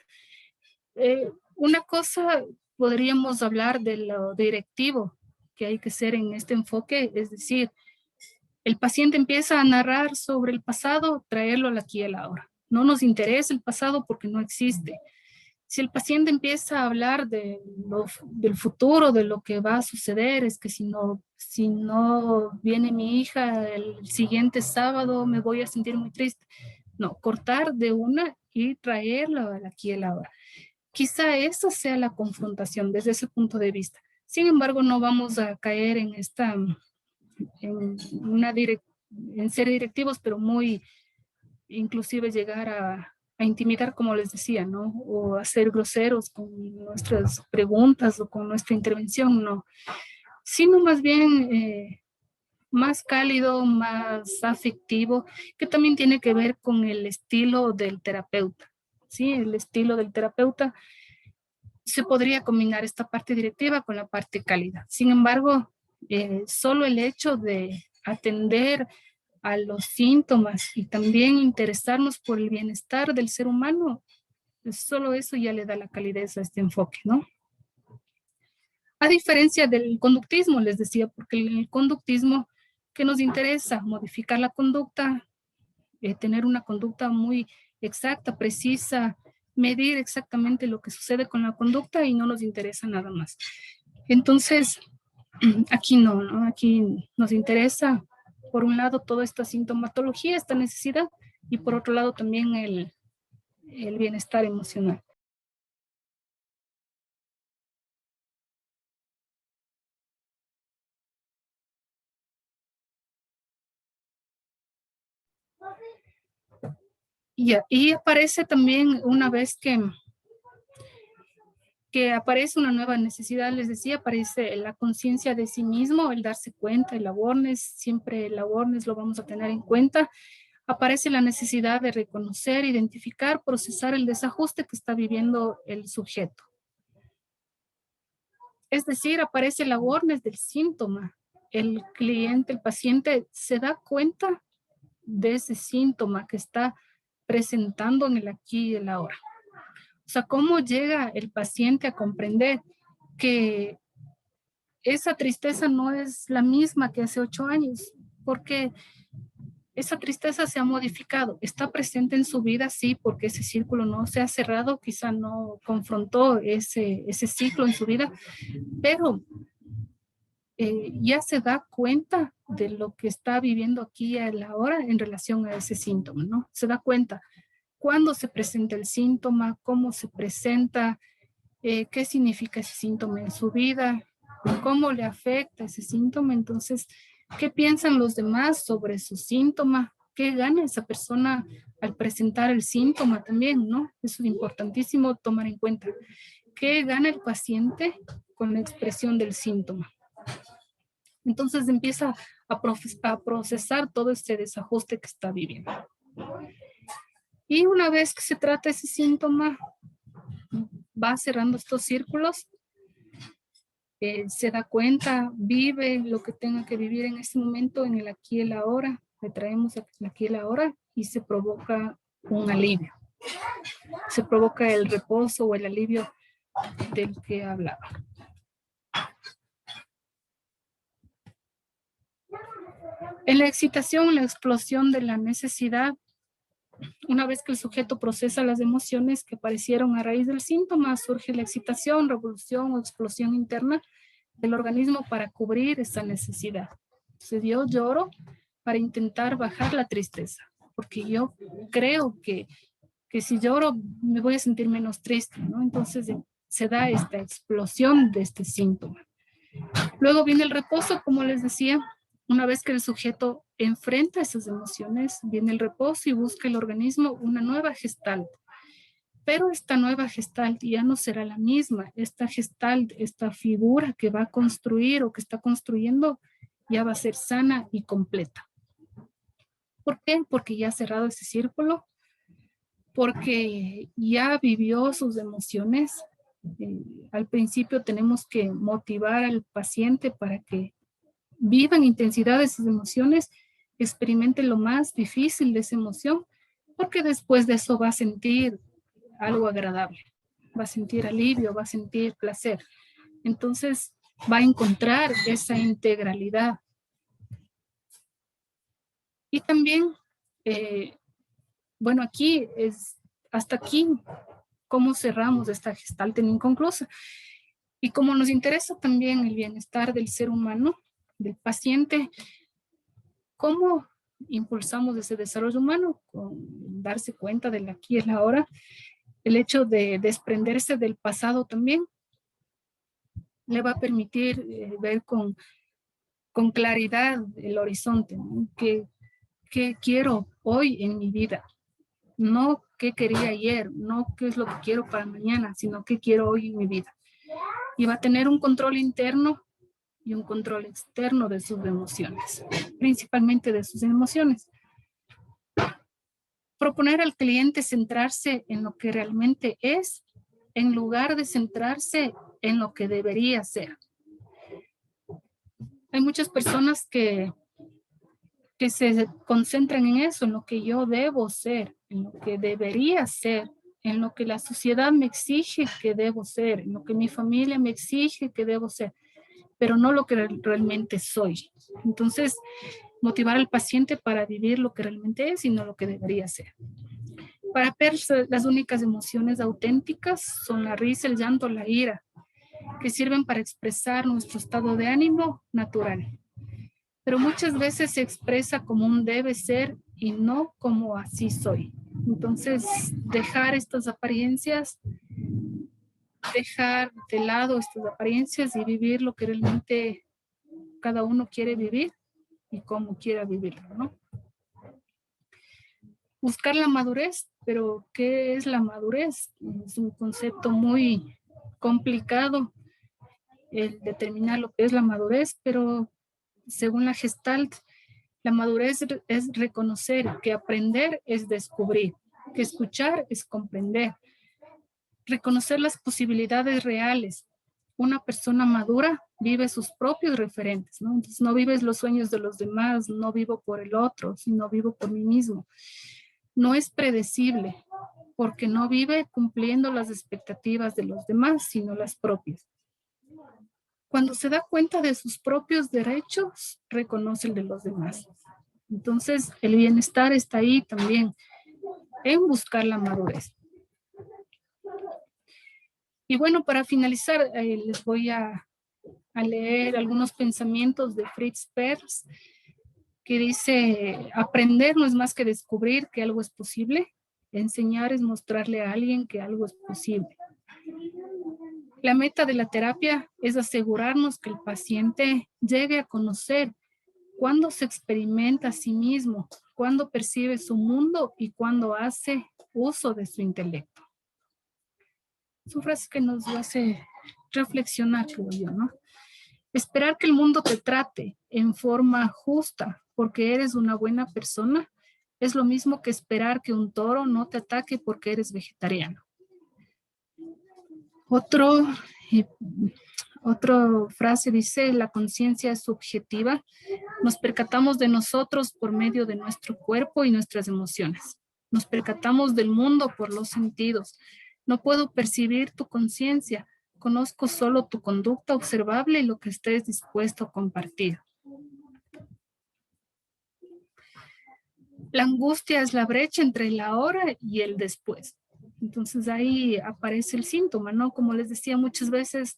Una cosa, podríamos hablar de lo directivo que hay que ser en este enfoque, es decir, el paciente empieza a narrar sobre el pasado, traerlo al aquí y al ahora. No nos interesa el pasado porque no existe. Si el paciente empieza a hablar del futuro, de lo que va a suceder, es que si no viene mi hija el siguiente sábado, me voy a sentir muy triste. No, cortar de una y traerlo al aquí y al ahora. Quizá esa sea la confrontación desde ese punto de vista. Sin embargo, no vamos a caer en en ser directivos, pero muy, inclusive llegar a intimidar, como les decía, ¿no? O a ser groseros con nuestras preguntas o con nuestra intervención, no. Sino más bien más cálido, más afectivo, que también tiene que ver con el estilo del terapeuta, ¿sí? El estilo del terapeuta. Se podría combinar esta parte directiva con la parte cálida. Sin embargo, solo el hecho de atender a los síntomas y también interesarnos por el bienestar del ser humano, solo eso ya le da la calidez a este enfoque, ¿no? A diferencia del conductismo, les decía, porque el conductismo que nos interesa modificar la conducta, tener una conducta muy exacta, precisa, medir exactamente lo que sucede con la conducta y no nos interesa nada más. Entonces, aquí no, ¿no? Aquí nos interesa, por un lado, toda esta sintomatología, esta necesidad, y por otro lado también el bienestar emocional. Y aparece también una vez que aparece una nueva necesidad, les decía, aparece la conciencia de sí mismo, el darse cuenta, el awareness, siempre el awareness lo vamos a tener en cuenta. Aparece la necesidad de reconocer, identificar, procesar el desajuste que está viviendo el sujeto. Es decir, aparece el awareness del síntoma. El cliente, el paciente se da cuenta de ese síntoma que está presentando en el aquí y el ahora. O sea, cómo llega el paciente a comprender que esa tristeza no es la misma que hace 8 años, porque esa tristeza se ha modificado, está presente en su vida, sí, porque ese círculo no se ha cerrado, quizá no confrontó ese ciclo en su vida, pero ya se da cuenta de lo que está viviendo aquí a la hora en relación a ese síntoma, ¿no? Se da cuenta cuándo se presenta el síntoma, cómo se presenta, qué significa ese síntoma en su vida, cómo le afecta ese síntoma. Entonces, ¿qué piensan los demás sobre su síntoma? ¿Qué gana esa persona al presentar el síntoma también, no? Eso es importantísimo tomar en cuenta. ¿Qué gana el paciente con la expresión del síntoma? Entonces empieza a procesar todo este desajuste que está viviendo. Y una vez que se trata ese síntoma, va cerrando estos círculos, se da cuenta, vive lo que tenga que vivir en este momento, en el aquí y el ahora, le traemos el aquí y el ahora y se provoca un alivio. Se provoca el reposo o el alivio del que hablaba. En la excitación, la explosión de la necesidad, una vez que el sujeto procesa las emociones que aparecieron a raíz del síntoma, surge la excitación, revolución o explosión interna del organismo para cubrir esa necesidad. Entonces yo lloro para intentar bajar la tristeza, porque yo creo que si lloro me voy a sentir menos triste, ¿no? Entonces se da esta explosión de este síntoma. Luego viene el reposo, como les decía. Una vez que el sujeto enfrenta esas emociones, viene el reposo y busca el organismo una nueva gestalt. Pero esta nueva gestalt ya no será la misma. Esta gestalt, esta figura que va a construir o que está construyendo, ya va a ser sana y completa. ¿Por qué? Porque ya ha cerrado ese círculo, porque ya vivió sus emociones. Al principio tenemos que motivar al paciente para que viva en intensidad de sus emociones, experimente lo más difícil de esa emoción, porque después de eso va a sentir algo agradable, va a sentir alivio, va a sentir placer. Entonces va a encontrar esa integralidad. Y también, bueno, aquí es hasta aquí cómo cerramos esta gestalt inconclusa. Y como nos interesa también el bienestar del ser humano, del paciente, ¿cómo impulsamos ese desarrollo humano? Con darse cuenta del aquí y el ahora, el hecho de desprenderse del pasado también le va a permitir ver con claridad el horizonte, ¿no? ¿Qué quiero hoy en mi vida? No qué quería ayer, no qué es lo que quiero para mañana, sino qué quiero hoy en mi vida. Y va a tener un control interno y un control externo de sus emociones, principalmente de sus emociones. Proponer al cliente centrarse en lo que realmente es, en lugar de centrarse en lo que debería ser. Hay muchas personas que se concentran en eso, en lo que yo debo ser, en lo que debería ser, en lo que la sociedad me exige que debo ser, en lo que mi familia me exige que debo ser, pero no lo que realmente soy. Entonces, motivar al paciente para vivir lo que realmente es y no lo que debería ser. Para Peirce, las únicas emociones auténticas son la risa, el llanto, la ira, que sirven para expresar nuestro estado de ánimo natural. Pero muchas veces se expresa como un debe ser y no como así soy. Entonces, dejar estas apariencias, dejar de lado estas apariencias y vivir lo que realmente cada uno quiere vivir y cómo quiera vivirlo, ¿no? Buscar la madurez, pero ¿qué es la madurez? Es un concepto muy complicado el determinar lo que es la madurez, pero según la Gestalt, la madurez es reconocer que aprender es descubrir, que escuchar es comprender, reconocer las posibilidades reales. Una persona madura vive sus propios referentes, ¿no? Entonces no vives los sueños de los demás, no vivo por el otro, sino vivo por mí mismo. No es predecible, porque no vive cumpliendo las expectativas de los demás, sino las propias. Cuando se da cuenta de sus propios derechos, reconoce el de los demás. Entonces, el bienestar está ahí también, en buscar la madurez. Y bueno, para finalizar, les voy a leer algunos pensamientos de Fritz Perls, que dice, aprender no es más que descubrir que algo es posible, enseñar es mostrarle a alguien que algo es posible. La meta de la terapia es asegurarnos que el paciente llegue a conocer cuándo se experimenta a sí mismo, cuándo percibe su mundo y cuándo hace uso de su intelecto. Son frases que nos hace reflexionar, creo yo, ¿no? Esperar que el mundo te trate en forma justa porque eres una buena persona es lo mismo que esperar que un toro no te ataque porque eres vegetariano. Otra frase dice, la conciencia es subjetiva. Nos percatamos de nosotros por medio de nuestro cuerpo y nuestras emociones. Nos percatamos del mundo por los sentidos. No puedo percibir tu conciencia. Conozco solo tu conducta observable y lo que estés dispuesto a compartir. La angustia es la brecha entre la ahora y el después. Entonces ahí aparece el síntoma, ¿no? Como les decía, muchas veces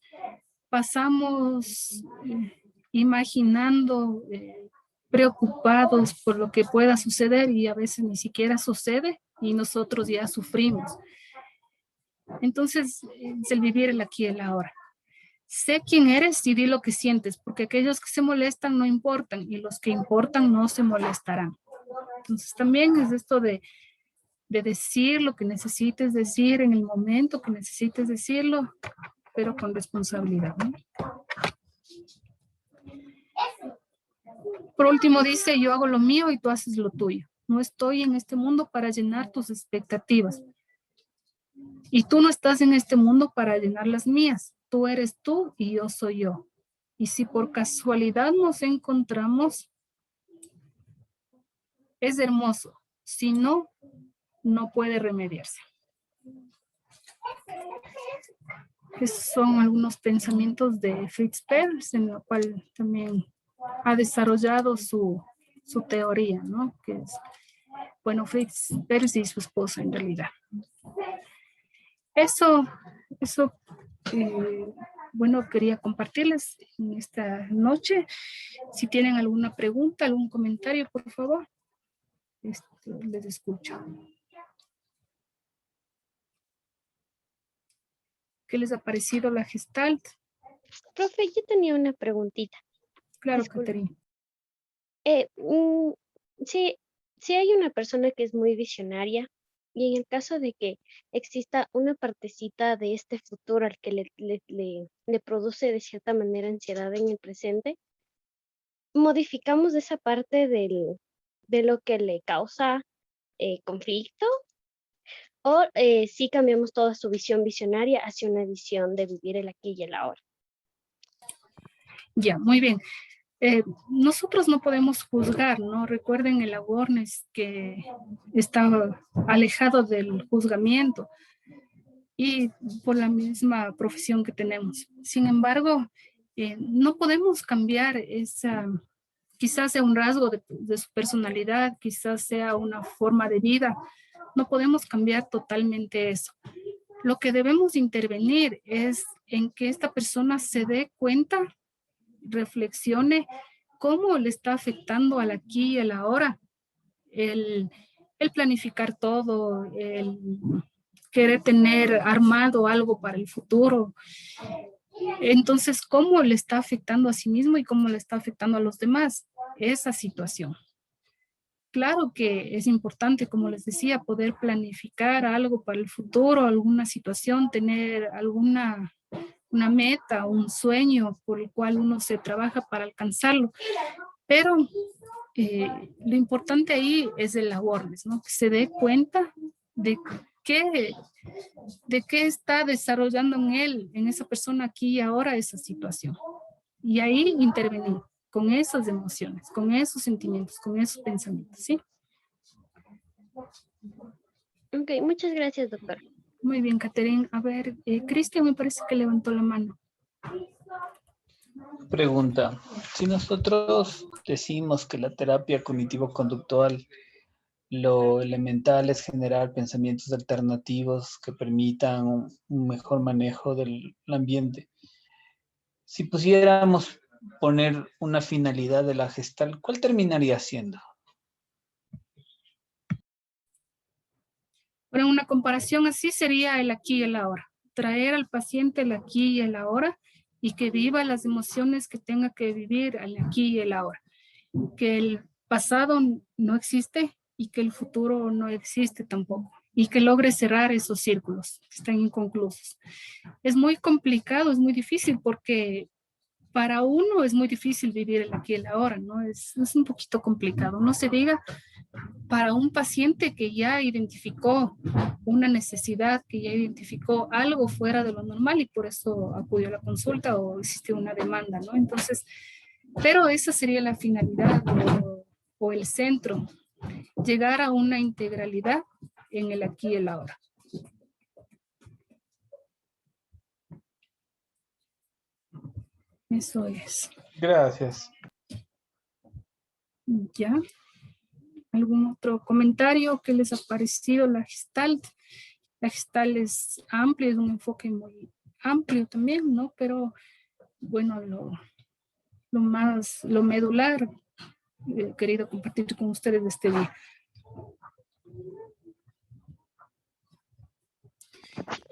pasamos imaginando, preocupados por lo que pueda suceder y a veces ni siquiera sucede y nosotros ya sufrimos. Entonces, es el vivir el aquí y el ahora. Sé quién eres y di lo que sientes, porque aquellos que se molestan no importan y los que importan no se molestarán. Entonces, también es esto de decir lo que necesites decir en el momento que necesites decirlo, pero con responsabilidad, ¿no? Por último dice, yo hago lo mío y tú haces lo tuyo. No estoy en este mundo para llenar tus expectativas. Y tú no estás en este mundo para llenar las mías. Tú eres tú y yo soy yo. Y si por casualidad nos encontramos, es hermoso. Si no, no puede remediarse. Esos son algunos pensamientos de Fritz Perls, en lo cual también ha desarrollado su teoría, ¿no? Que es, bueno, Fritz Perls y su esposa en realidad. Eso bueno, quería compartirles en esta noche. Si tienen alguna pregunta, algún comentario, por favor, les escucho. ¿Qué les ha parecido la Gestalt? Profe, yo tenía una preguntita. Claro, Disculpe. Caterina. Si hay una persona que es muy visionaria y en el caso de que exista una partecita de este futuro al que le produce de cierta manera ansiedad en el presente, ¿modificamos esa parte de lo que le causa conflicto? ¿O sí cambiamos toda su visión visionaria hacia una visión de vivir el aquí y el ahora? Ya, muy bien. Nosotros no podemos juzgar, ¿no? Recuerden el awareness que está alejado del juzgamiento y por la misma profesión que tenemos. Sin embargo, no podemos cambiar esa, quizás sea un rasgo de su personalidad, quizás sea una forma de vida. No podemos cambiar totalmente eso. Lo que debemos intervenir es en que esta persona se dé cuenta, reflexione cómo le está afectando al aquí y al ahora el planificar todo, el querer tener armado algo para el futuro. Entonces, ¿cómo le está afectando a sí mismo y cómo le está afectando a los demás esa situación? Claro que es importante, como les decía, poder planificar algo para el futuro, alguna situación, tener una meta, un sueño por el cual uno se trabaja para alcanzarlo. Pero lo importante ahí es el awareness, ¿no? Que se dé cuenta de qué está desarrollando en él, en esa persona aquí y ahora, esa situación. Y ahí intervenir con esas emociones, con esos sentimientos, con esos pensamientos, ¿sí? Ok, muchas gracias, doctora. Muy bien, Caterina. A ver, Cristian me parece que levantó la mano. Pregunta, si nosotros decimos que la terapia cognitivo-conductual, lo elemental es generar pensamientos alternativos que permitan un mejor manejo del ambiente, si pusiéramos poner una finalidad de la Gestalt, ¿cuál terminaría siendo? Bueno, una comparación así sería el aquí y el ahora. Traer al paciente el aquí y el ahora y que viva las emociones que tenga que vivir el aquí y el ahora. Que el pasado no existe y que el futuro no existe tampoco. Y que logre cerrar esos círculos que están inconclusos. Es muy complicado, es muy difícil porque para uno es muy difícil vivir el aquí y el ahora, ¿no? Es un poquito complicado. No se diga para un paciente que ya identificó una necesidad, que ya identificó algo fuera de lo normal y por eso acudió a la consulta o existió una demanda, ¿no? Entonces, pero esa sería la finalidad o el centro, llegar a una integralidad en el aquí y el ahora. Eso es. Gracias. ¿Ya? ¿Algún otro comentario que les ha parecido la Gestalt? La Gestalt es amplia, es un enfoque muy amplio también, ¿no? Pero bueno, lo medular he querido compartir con ustedes este día.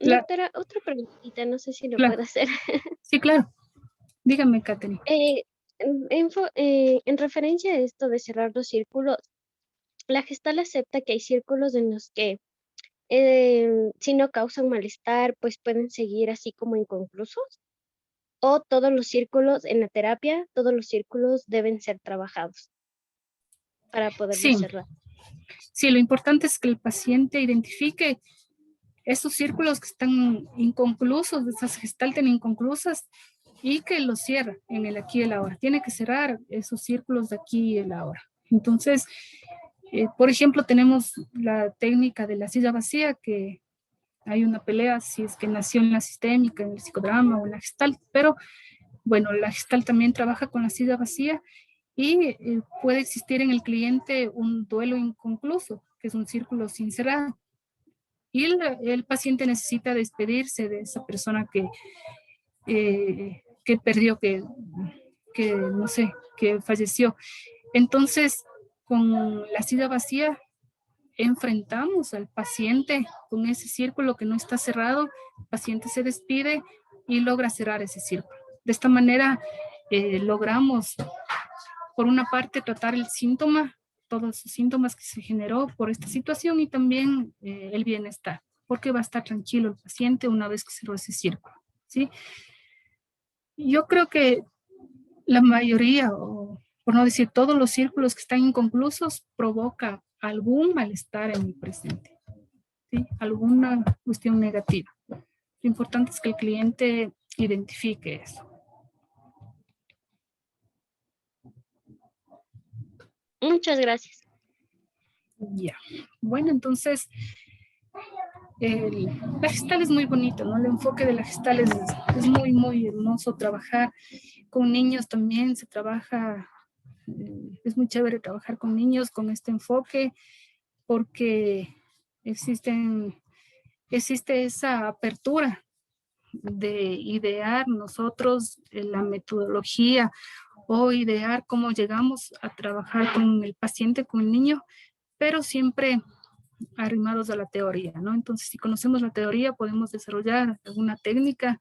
Doctora, otra preguntita, no sé si lo Claro. puedo hacer. Sí, claro. Dígame, Katherine. En referencia a esto de cerrar los círculos, la Gestalt acepta que hay círculos en los que si no causan malestar, pues pueden seguir así como inconclusos. O todos los círculos en la terapia, todos los círculos deben ser trabajados para poderlos Sí. cerrar. Sí, lo importante es que el paciente identifique esos círculos que están inconclusos, esas gestalten inconclusas, y que los cierra en el aquí y el ahora. Tiene que cerrar esos círculos de aquí y el ahora. Entonces, por ejemplo, tenemos la técnica de la silla vacía, que hay una pelea si es que nació en la sistémica, en el psicodrama o en la gestalt, pero bueno, la gestalt también trabaja con la silla vacía y puede existir en el cliente un duelo inconcluso, que es un círculo sin cerrar. Y el paciente necesita despedirse de esa persona que perdió, que no sé, que falleció. Entonces, con la silla vacía, enfrentamos al paciente con ese círculo que no está cerrado, el paciente se despide y logra cerrar ese círculo. De esta manera, logramos, por una parte, tratar el síntoma, todos los síntomas que se generó por esta situación y también el bienestar, porque va a estar tranquilo el paciente una vez que cerró ese círculo, ¿sí? Yo creo que la mayoría, o por no decir todos los círculos que están inconclusos, provoca algún malestar en el presente, ¿sí? Alguna cuestión negativa. Lo importante es que el cliente identifique eso. Muchas gracias. Ya. Bueno, entonces, la gestal es muy bonito, ¿no? El enfoque de la gestal es muy, muy hermoso trabajar. Con niños también se trabaja, es muy chévere trabajar con niños con este enfoque porque existe esa apertura de idear nosotros la metodología o idear cómo llegamos a trabajar con el paciente, con el niño, pero siempre arrimados a la teoría, ¿no? Entonces, si conocemos la teoría, podemos desarrollar alguna técnica.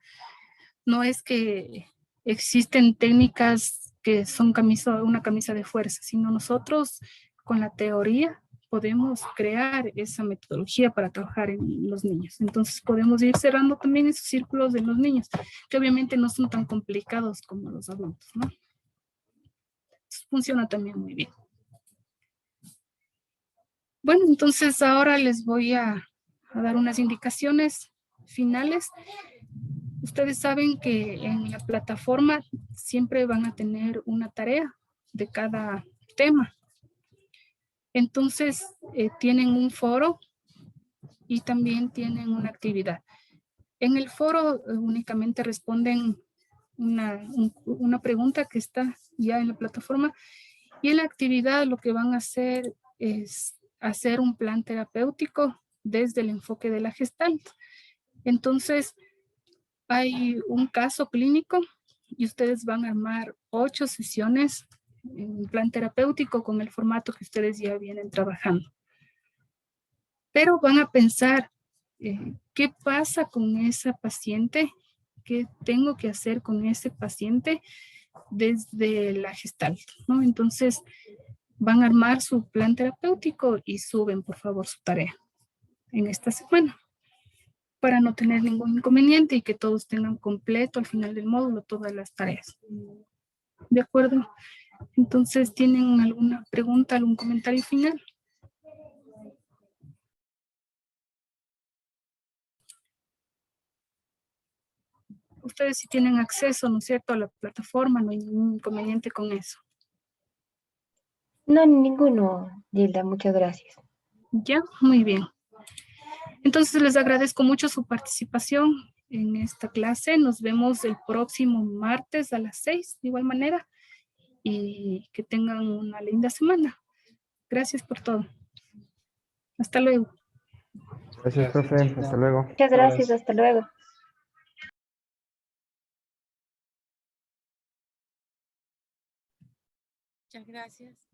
No es que existen técnicas que son una camisa de fuerza, sino nosotros con la teoría podemos crear esa metodología para trabajar en los niños. Entonces podemos ir cerrando también esos círculos de los niños, que obviamente no son tan complicados como los adultos, ¿no? Entonces, funciona también muy bien. Bueno, entonces ahora les voy a dar unas indicaciones finales. Ustedes saben que en la plataforma siempre van a tener una tarea de cada tema. Entonces, tienen un foro y también tienen una actividad. En el foro únicamente responden una pregunta que está ya en la plataforma y en la actividad lo que van a hacer es hacer un plan terapéutico desde el enfoque de la Gestalt. Entonces, hay un caso clínico y ustedes van a armar 8 sesiones en un plan terapéutico con el formato que ustedes ya vienen trabajando. Pero van a pensar, ¿qué pasa con esa paciente? ¿Qué tengo que hacer con ese paciente desde la Gestalt, ¿no? Entonces, van a armar su plan terapéutico y suben, por favor, su tarea en esta semana para no tener ningún inconveniente y que todos tengan completo al final del módulo todas las tareas. ¿De acuerdo? Entonces, ¿tienen alguna pregunta, algún comentario final? Ustedes sí tienen acceso, ¿no es cierto?, a la plataforma, no hay ningún inconveniente con eso. No, ninguno, Gilda, muchas gracias. Ya, muy bien. Entonces les agradezco mucho su participación en esta clase. Nos vemos el próximo martes a las 6 de igual manera y que tengan una linda semana. Gracias por todo. Hasta luego. Gracias, profe. Hasta luego. Muchas gracias, hasta luego. Muchas gracias.